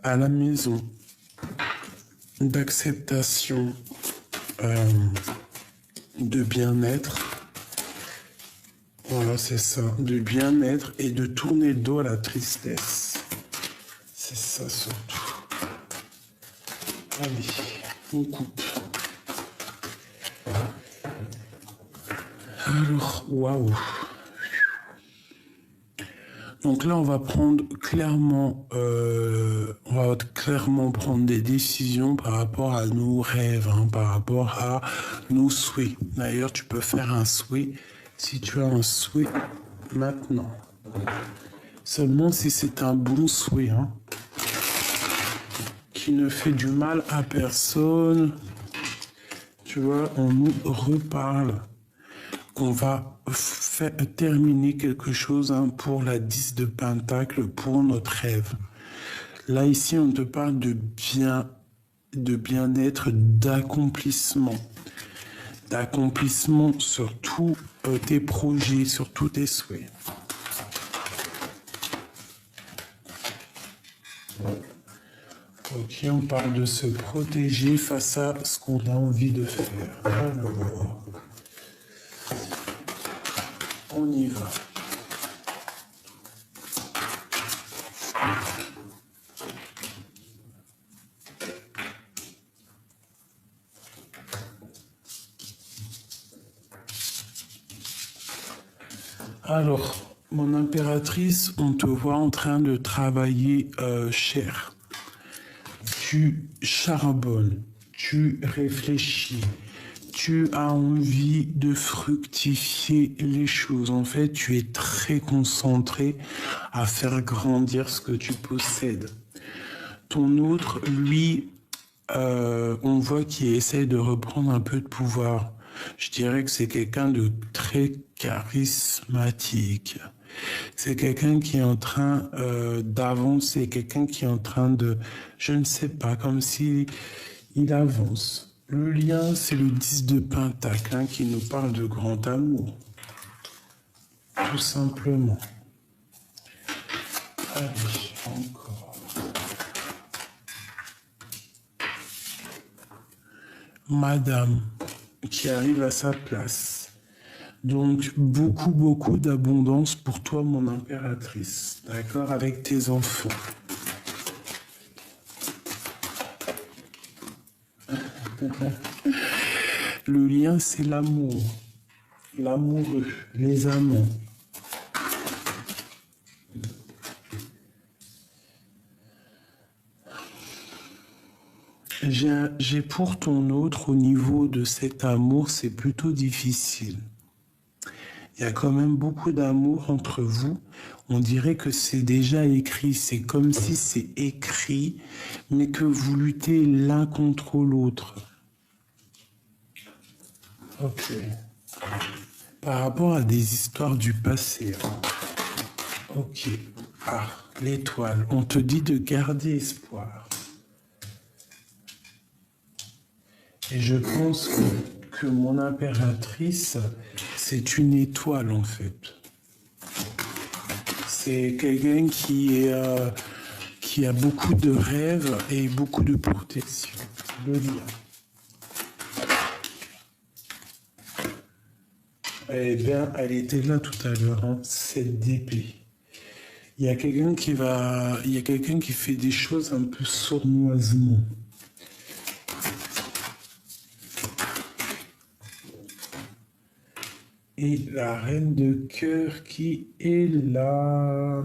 à la maison, d'acceptation, de bien-être. Voilà, c'est ça, de bien-être et de tourner le dos à la tristesse. C'est ça surtout. Allez, on coupe. Alors, waouh. Donc là, on va prendre clairement, prendre des décisions par rapport à nos rêves, hein, par rapport à nos souhaits. D'ailleurs, tu peux faire un souhait si tu as un souhait maintenant. Seulement si c'est un bon souhait, hein, qui ne fait du mal à personne. Tu vois, on nous reparle. qu'on va terminer quelque chose pour la 10 de Pentacle, pour notre rêve. Là, ici, on te parle de bien-être, d'accomplissement. D'accomplissement sur tous tes projets, sur tous tes souhaits. Ok, on parle de se protéger face à ce qu'on a envie de faire. Alors, on y va. Alors, mon impératrice, on te voit en train de travailler cher. Tu charbonnes, tu réfléchis, tu as envie de fructifier les choses. En fait, tu es très concentré à faire grandir ce que tu possèdes. Ton autre, lui, on voit qu'il essaie de reprendre un peu de pouvoir. Je dirais que c'est quelqu'un de très charismatique. C'est quelqu'un qui est en train d'avancer, quelqu'un qui est en train de, je ne sais pas, comme si il avance. Le lien, c'est le 10 de Pentacle qui nous parle de grand amour. Tout simplement. Allez, encore. Madame qui arrive à sa place. Donc, beaucoup d'abondance pour toi, mon impératrice. D'accord? Avec tes enfants. Le lien, c'est l'amour. L'amoureux, les amants. J'ai pour ton autre, au niveau de cet amour, c'est plutôt difficile. Il y a quand même beaucoup d'amour entre vous. On dirait que c'est déjà écrit. C'est comme si c'est écrit, mais que vous luttez l'un contre l'autre. Ok. Par rapport à des histoires du passé. Ok. Ah, l'étoile. On te dit de garder espoir. Et je pense que mon impératrice, c'est une étoile en fait. C'est quelqu'un qui a beaucoup de rêves et beaucoup de protection. Le lien. Eh bien, elle était là tout à l'heure, cette d'épée. Il y a quelqu'un qui fait des choses un peu sournoisement. Et la reine de cœur qui est là.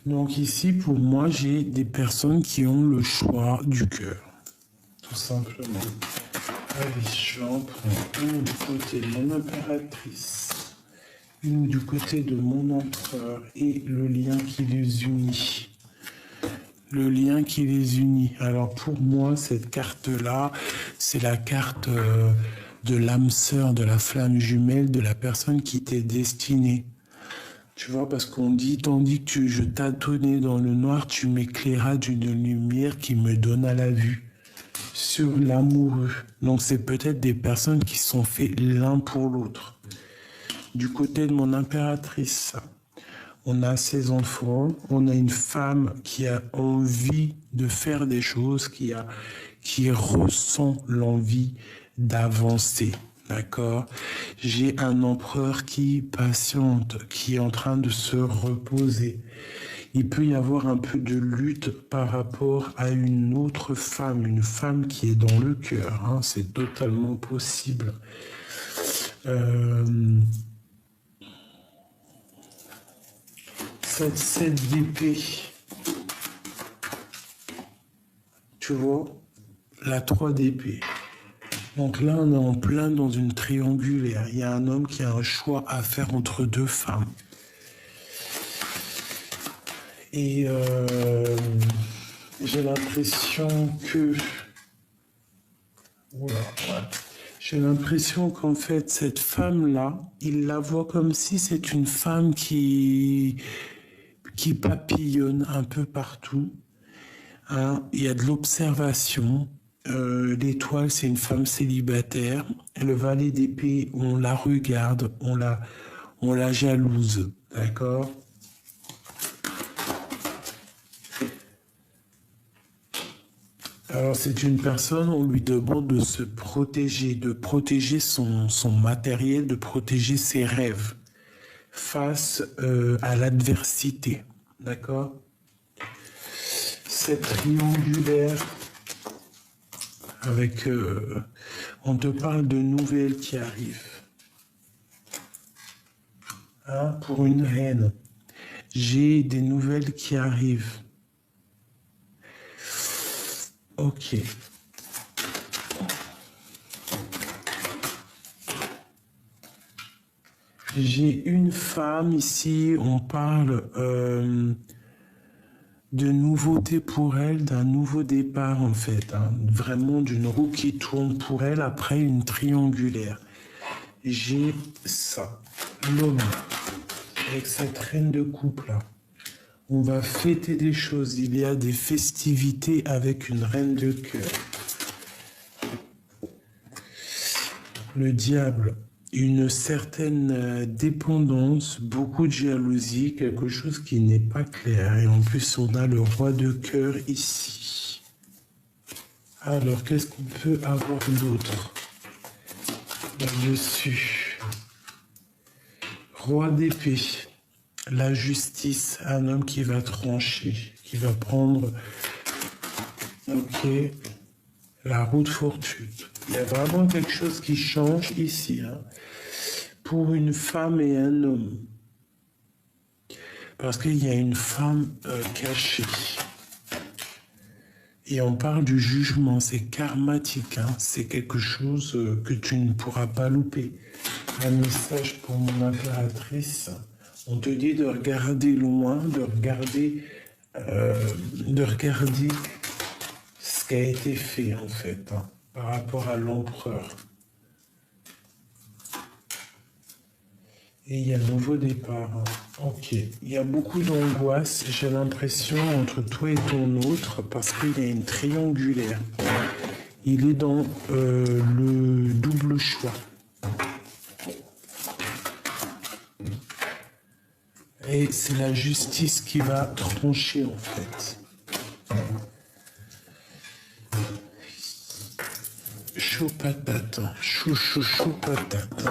Donc ici, pour moi, j'ai des personnes qui ont le choix du cœur. Tout simplement. Allez, je vais en prendre une du côté de mon impératrice, une du côté de mon empereur et le lien qui les unit. Le lien qui les unit. Alors pour moi, cette carte-là, c'est la carte de l'âme sœur, de la flamme jumelle, de la personne qui t'est destinée. Tu vois, parce qu'on dit, tandis que je tâtonnais dans le noir, tu m'éclairas d'une lumière qui me donna la vue sur l'amoureux. Donc c'est peut-être des personnes qui sont faites l'un pour l'autre. Du côté de mon impératrice, on a ses enfants, on a une femme qui a envie de faire des choses, qui ressent l'envie d'avancer. D'accord? J'ai un empereur qui patiente, qui est en train de se reposer. Il peut y avoir un peu de lutte par rapport à une autre femme, une femme qui est dans le cœur. C'est totalement possible. Cette d'épée, tu vois, la 3 d'épée. Donc là, on est en plein dans une triangulaire. Il y a un homme qui a un choix à faire entre deux femmes. Et j'ai l'impression que Voilà, ouais. J'ai l'impression qu'en fait, cette femme-là, il la voit comme si c'est une femme qui papillonne un peu partout. Hein. Il y a de l'observation. L'étoile, c'est une femme célibataire. Le valet d'épée, on la regarde, on la jalouse. D'accord? Alors, c'est une personne, on lui demande de se protéger, de protéger son matériel, de protéger ses rêves face à l'adversité. D'accord? C'est triangulaire avec... on te parle de nouvelles qui arrivent. Hein, pour une reine. J'ai des nouvelles qui arrivent. Ok. J'ai une femme ici, on parle de nouveauté pour elle, d'un nouveau départ en fait. Hein. Vraiment d'une roue qui tourne pour elle après une triangulaire. J'ai ça, l'homme, avec cette reine de coupe là. On va fêter des choses, il y a des festivités avec une reine de cœur. Le diable, une certaine dépendance, beaucoup de jalousie, quelque chose qui n'est pas clair. Et en plus, on a le roi de cœur ici. Alors, qu'est-ce qu'on peut avoir d'autre là-dessus? Roi d'épée, la justice, un homme qui va trancher, qui va prendre, ok, la roue de fortune. Il y a vraiment quelque chose qui change ici, hein, pour une femme et un homme. Parce qu'il y a une femme cachée. Et on parle du jugement, c'est karmatique, hein, c'est quelque chose que tu ne pourras pas louper. Un message pour mon impératrice. On te dit de regarder loin, de regarder ce qui a été fait en fait, hein, par rapport à l'empereur. Et il y a un nouveau départ. Hein. Ok. Il y a beaucoup d'angoisse, j'ai l'impression, entre toi et ton autre, parce qu'il y a une triangulaire. Il est dans le double choix. Et c'est la justice qui va trancher, en fait. Chaud patate, chaud patate.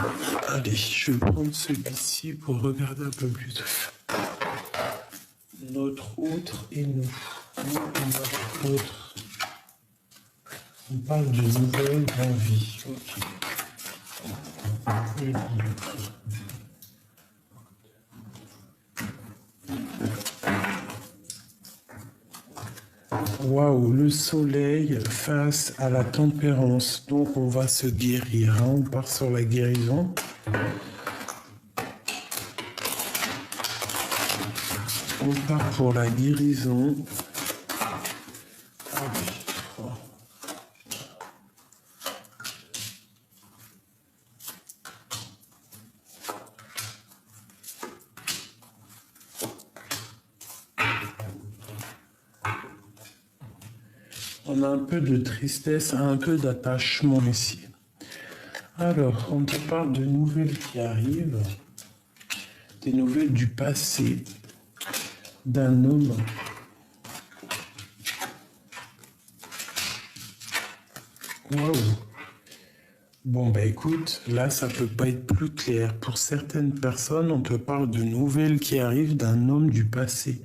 Allez, je vais prendre celui-ci pour regarder un peu plus. Notre autre et nous. Nous et notre autre. On parle de nouvelles envies. Ok. Waouh, le soleil face à la tempérance. Donc on va se guérir. Hein. On part sur la guérison. On part pour la guérison. Ah oui. Oh. On a un peu de tristesse, un peu d'attachement ici. Alors, on te parle de nouvelles qui arrivent, des nouvelles du passé, d'un homme. Waouh! Bon, bah écoute, là, ça peut pas être plus clair. Pour certaines personnes, on te parle de nouvelles qui arrivent d'un homme du passé.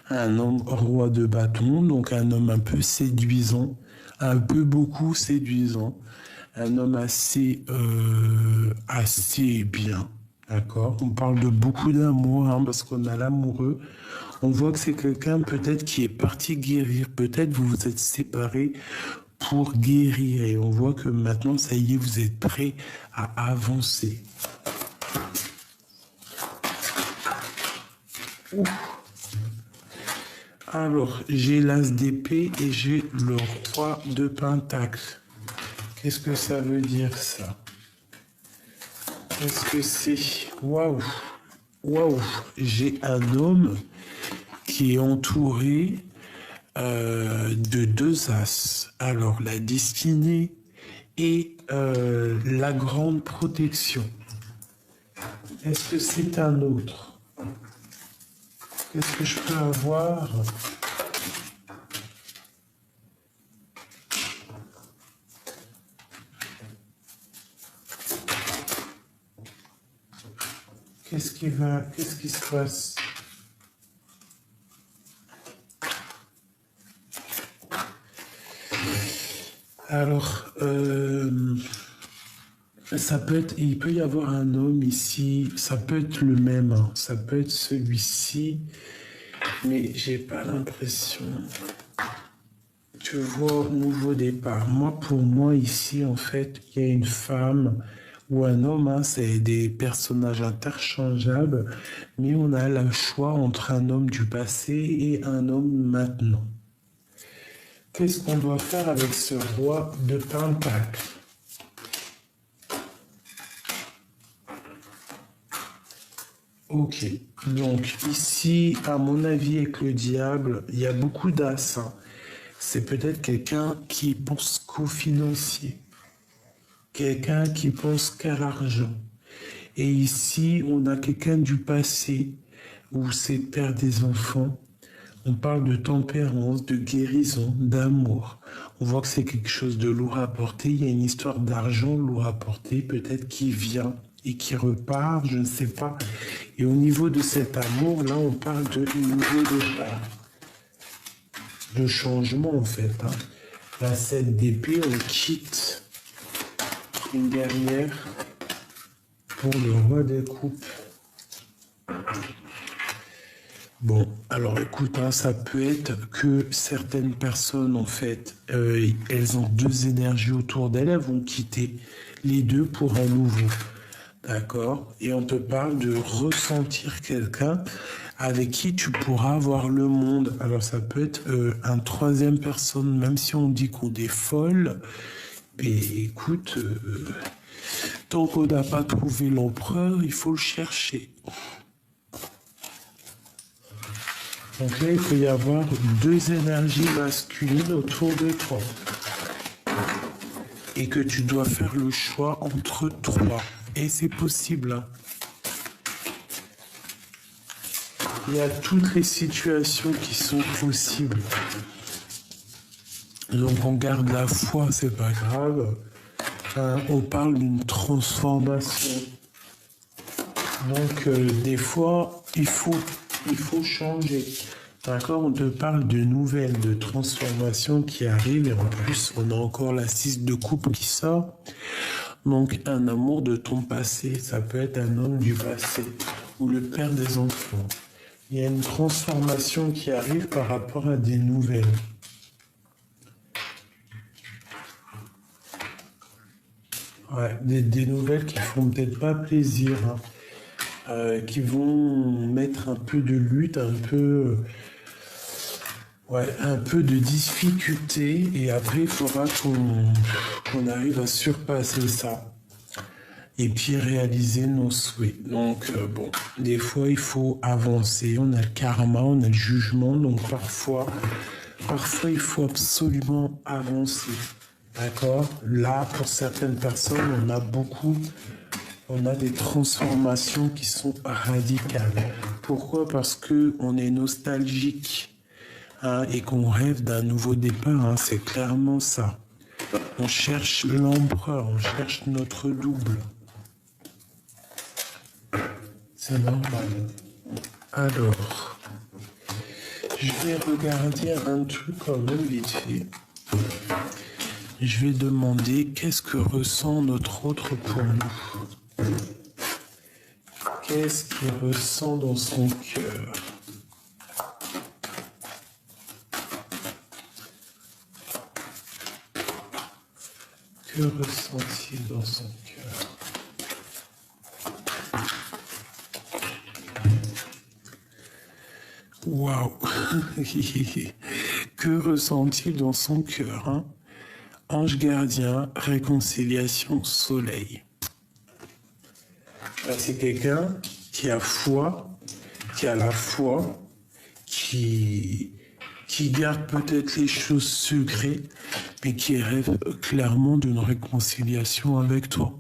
Un homme roi de bâton, donc un homme un peu séduisant, un peu beaucoup séduisant. Un homme assez bien, d'accord? On parle de beaucoup d'amour, hein, parce qu'on a l'amoureux. On voit que c'est quelqu'un peut-être qui est parti guérir. Peut-être vous vous êtes séparés pour guérir. Et on voit que maintenant, ça y est, vous êtes prêts à avancer. Ouf. Alors, j'ai l'as d'épée et j'ai le roi de pentacle. Qu'est-ce que ça veut dire, ça? Qu'est-ce que c'est? Waouh! Waouh! J'ai un homme qui est entouré de deux as. Alors, la destinée et la grande protection. Est-ce que c'est un autre? Qu'est-ce que je peux avoir? Qu'est-ce qui se passe? Alors, il peut y avoir un homme ici, ça peut être le même, hein, ça peut être celui-ci, mais j'ai pas l'impression. Tu vois, nouveau départ. Pour moi, ici, en fait, il y a une femme ou un homme, hein, c'est des personnages interchangeables, mais on a le choix entre un homme du passé et un homme maintenant. Qu'est-ce qu'on doit faire avec ce roi de Pentacle? Ok, donc ici, à mon avis, avec le diable, il y a beaucoup d'as, hein. C'est peut-être quelqu'un qui pense qu'au financier, quelqu'un qui pense qu'à l'argent. Et ici, on a quelqu'un du passé, où c'est père des enfants. On parle de tempérance, de guérison, d'amour. On voit que c'est quelque chose de lourd à porter. Il y a une histoire d'argent lourd à porter, peut-être qui vient et qui repart, je ne sais pas. Et au niveau de cet amour, là, on parle de nouveau départ. De changement, en fait. Hein. La 7 d'épée, on quitte une guerrière pour le roi des coupes. Bon, alors écoute, hein, ça peut être que certaines personnes, en fait, elles ont deux énergies autour d'elles, elles vont quitter les deux pour un nouveau. D'accord? Et on te parle de ressentir quelqu'un avec qui tu pourras voir le monde. Alors ça peut être un troisième personne, même si on dit qu'on est folle. Mais écoute, tant qu'on n'a pas trouvé l'empereur, il faut le chercher. Donc là, il peut y avoir deux énergies masculines autour de toi. Et que tu dois faire le choix entre trois. Et c'est possible. Hein. Il y a toutes les situations qui sont possibles. Donc on garde la foi, c'est pas grave. Hein, on parle d'une transformation. Donc des fois, il faut changer. D'accord, on te parle de nouvelles, de transformations qui arrivent. Et en plus, on a encore la 6 de coupe qui sort. Donc un amour de ton passé, ça peut être un homme du passé ou le père des enfants. Il y a une transformation qui arrive par rapport à des nouvelles. Ouais, des nouvelles qui font peut-être pas plaisir, hein, qui vont mettre un peu de lutte, un peu de difficulté, et après il faudra qu'on arrive à surpasser ça. Et puis réaliser nos souhaits. Donc, bon, des fois, il faut avancer. On a le karma, on a le jugement. Donc, parfois, il faut absolument avancer. D'accord? Là, pour certaines personnes, on a des transformations qui sont radicales. Pourquoi? Parce qu'on est nostalgique, hein, et qu'on rêve d'un nouveau départ. Hein, c'est clairement ça. On cherche l'empereur, on cherche notre double. C'est normal. Alors, je vais regarder un truc quand même vite fait. Je vais demander qu'est-ce que ressent notre autre pour nous. Qu'est-ce qu'il ressent dans son cœur? Que ressent-il dans son cœur? Waouh. Que ressent-il dans son cœur, hein? Ange gardien, réconciliation, soleil. C'est quelqu'un qui a foi, qui a la foi, qui garde peut-être les choses secrètes, mais qui rêve clairement d'une réconciliation avec toi.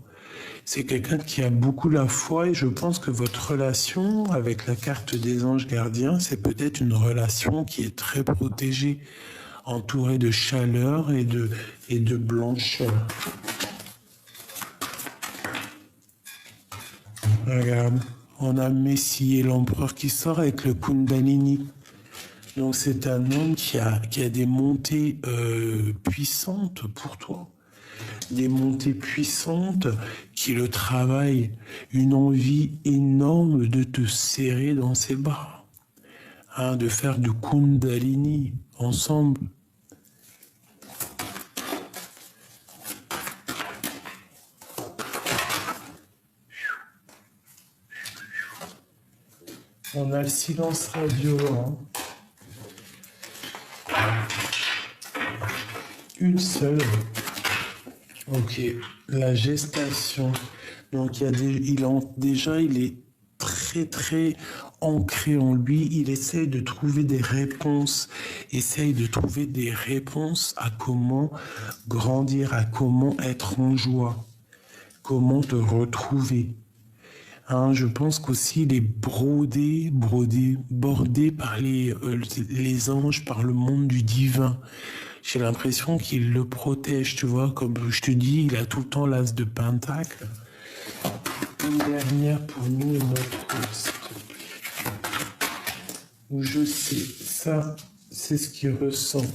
C'est quelqu'un qui a beaucoup la foi et je pense que votre relation avec la carte des anges gardiens, c'est peut-être une relation qui est très protégée, entourée de chaleur et de blancheur. Regarde, on a Messie et l'empereur qui sort avec le Kundalini. Donc c'est un homme qui a des montées puissantes pour toi. Des montées puissantes qui le travaillent, une envie énorme de te serrer dans ses bras, hein, de faire du Kundalini ensemble. On a le silence radio, hein. Une seule. Ok, la gestation. Donc il est très très ancré en lui. Il essaye de trouver des réponses. À comment grandir, à comment être en joie, comment te retrouver. Hein, je pense qu'aussi il est bordé par les anges, par le monde du divin. J'ai l'impression qu'il le protège, tu vois, comme je te dis, il a tout le temps l'as de pentacle. Une dernière pour nous et notre host. Où je sais, ça, c'est ce qu'il ressent.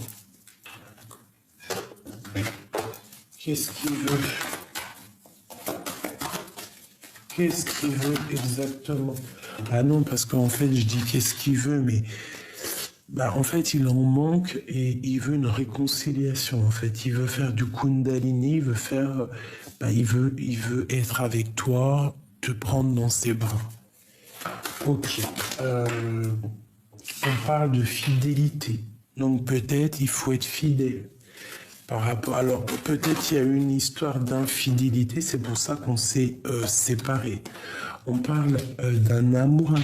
Qu'est-ce qu'il veut? Qu'est-ce qu'il veut exactement? Ah non, parce qu'en fait, je dis qu'est-ce qu'il veut, mais en fait, il en manque et il veut une réconciliation. En fait, il veut faire du Kundalini, il veut être avec toi, te prendre dans ses bras. Ok. On parle de fidélité. Donc peut-être il faut être fidèle. Alors peut-être il y a eu une histoire d'infidélité, c'est pour ça qu'on s'est séparés. On parle d'un amour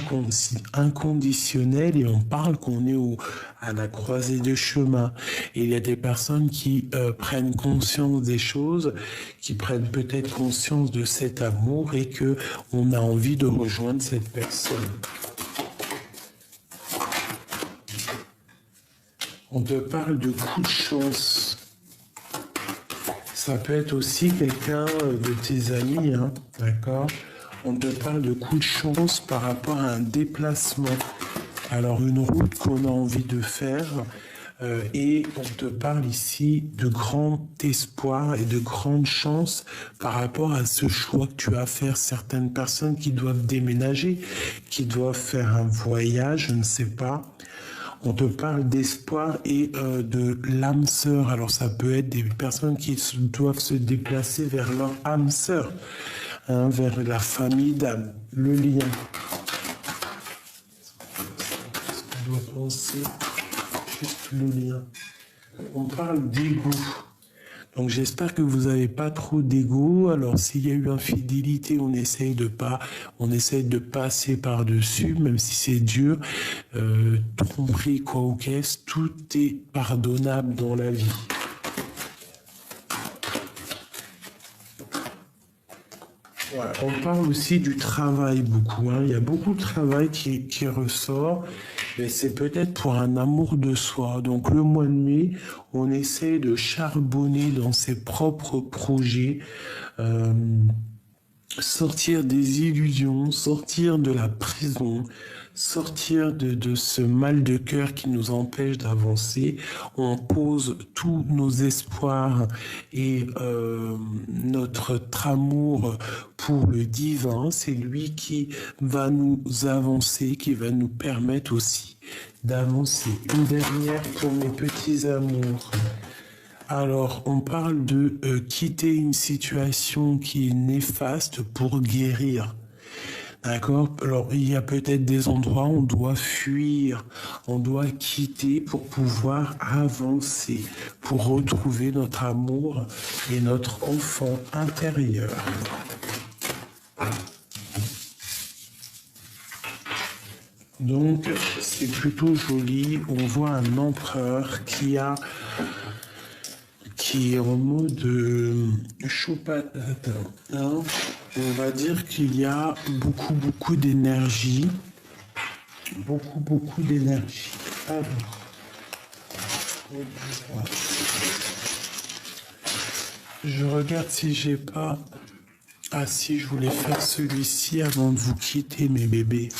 inconditionnel et on parle qu'on est à la croisée de chemin. Et il y a des personnes qui prennent conscience des choses, qui prennent peut-être conscience de cet amour et que on a envie de rejoindre cette personne. On te parle de coup de chance. Ça peut être aussi quelqu'un de tes amis, hein, d'accord? On te parle de coup de chance par rapport à un déplacement. Alors une route qu'on a envie de faire et on te parle ici de grand espoir et de grande chance par rapport à ce choix que tu vas faire. Certaines personnes qui doivent déménager, qui doivent faire un voyage, je ne sais pas. On te parle d'espoir et de l'âme sœur. Alors ça peut être des personnes qui doivent se déplacer vers leur âme sœur, hein, vers la famille d'âme, le lien. Qu'est-ce qu'on doit penser? Juste le lien. On parle d'ego. Donc j'espère que vous n'avez pas trop d'ego. Alors s'il y a eu infidélité, on essaye de passer par-dessus, même si c'est dur. Tromperie, quoi ou qu'est-ce, tout est pardonnable dans la vie. Voilà. On parle aussi du travail beaucoup, hein. Il y a beaucoup de travail qui ressort. Mais c'est peut-être pour un amour de soi. Donc le mois de mai, on essaie de charbonner dans ses propres projets, sortir des illusions, sortir de la prison, sortir de ce mal de cœur qui nous empêche d'avancer. On pose tous nos espoirs et notre amour pour le divin. C'est lui qui va nous avancer, qui va nous permettre aussi d'avancer. Une dernière pour mes petits amours. Alors, on parle de quitter une situation qui est néfaste pour guérir. D'accord? Alors, il y a peut-être des endroits où on doit fuir, on doit quitter pour pouvoir avancer, pour retrouver notre amour et notre enfant intérieur. Donc, c'est plutôt joli. On voit un empereur qui est en mode chaud patate. Hein. On va dire qu'il y a beaucoup d'énergie. Beaucoup d'énergie. Alors, je regarde si j'ai pas... Ah si, je voulais faire celui-ci avant de vous quitter, mes bébés.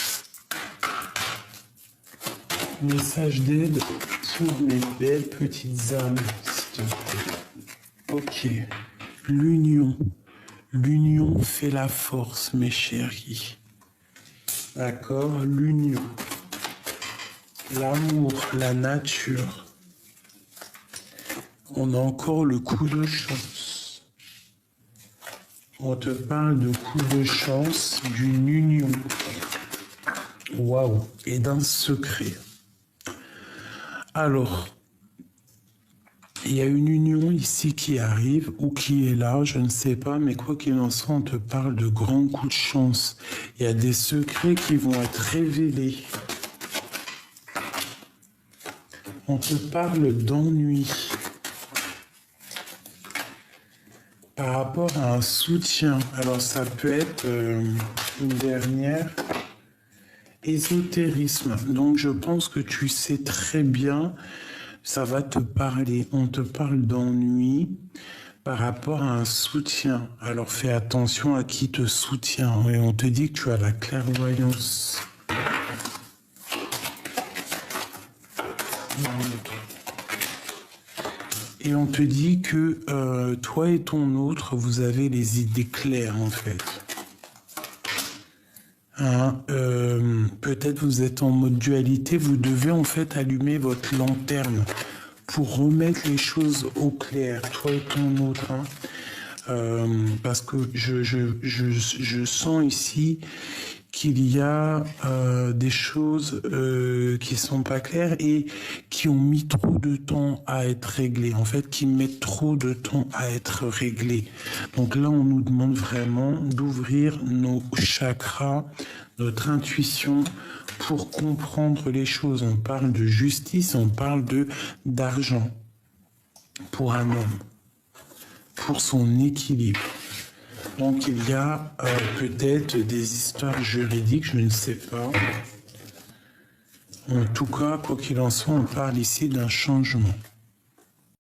Message d'aide pour mes belles petites âmes, s'il te plaît. Ok. L'union. L'union fait la force, mes chéris. D'accord? L'union. L'amour, la nature. On a encore le coup de chance. On te parle de coup de chance, d'une union. Waouh! Et d'un secret. Alors, il y a une union ici qui arrive ou qui est là, je ne sais pas, mais quoi qu'il en soit, on te parle de grands coups de chance. Il y a des secrets qui vont être révélés. On te parle d'ennui. Par rapport à un soutien. Alors, ça peut être une dernière. Ésotérisme. Donc, je pense que tu sais très bien, ça va te parler. On te parle d'ennui par rapport à un soutien. Alors, fais attention à qui te soutient. Et on te dit que tu as la clairvoyance. Et on te dit que toi et ton autre, vous avez les idées claires, en fait. Hein, peut-être vous êtes en mode dualité, vous devez en fait allumer votre lanterne pour remettre les choses au clair, toi et ton autre. Hein. Parce que je sens ici qu'il y a des choses qui sont pas claires et qui ont mis trop de temps à être réglées. En fait, qui mettent trop de temps à être réglées. Donc là, on nous demande vraiment d'ouvrir nos chakras, notre intuition pour comprendre les choses. On parle de justice, on parle d'argent pour un homme, pour son équilibre. Donc il y a peut-être des histoires juridiques, je ne sais pas. En tout cas, quoi qu'il en soit, on parle ici d'un changement.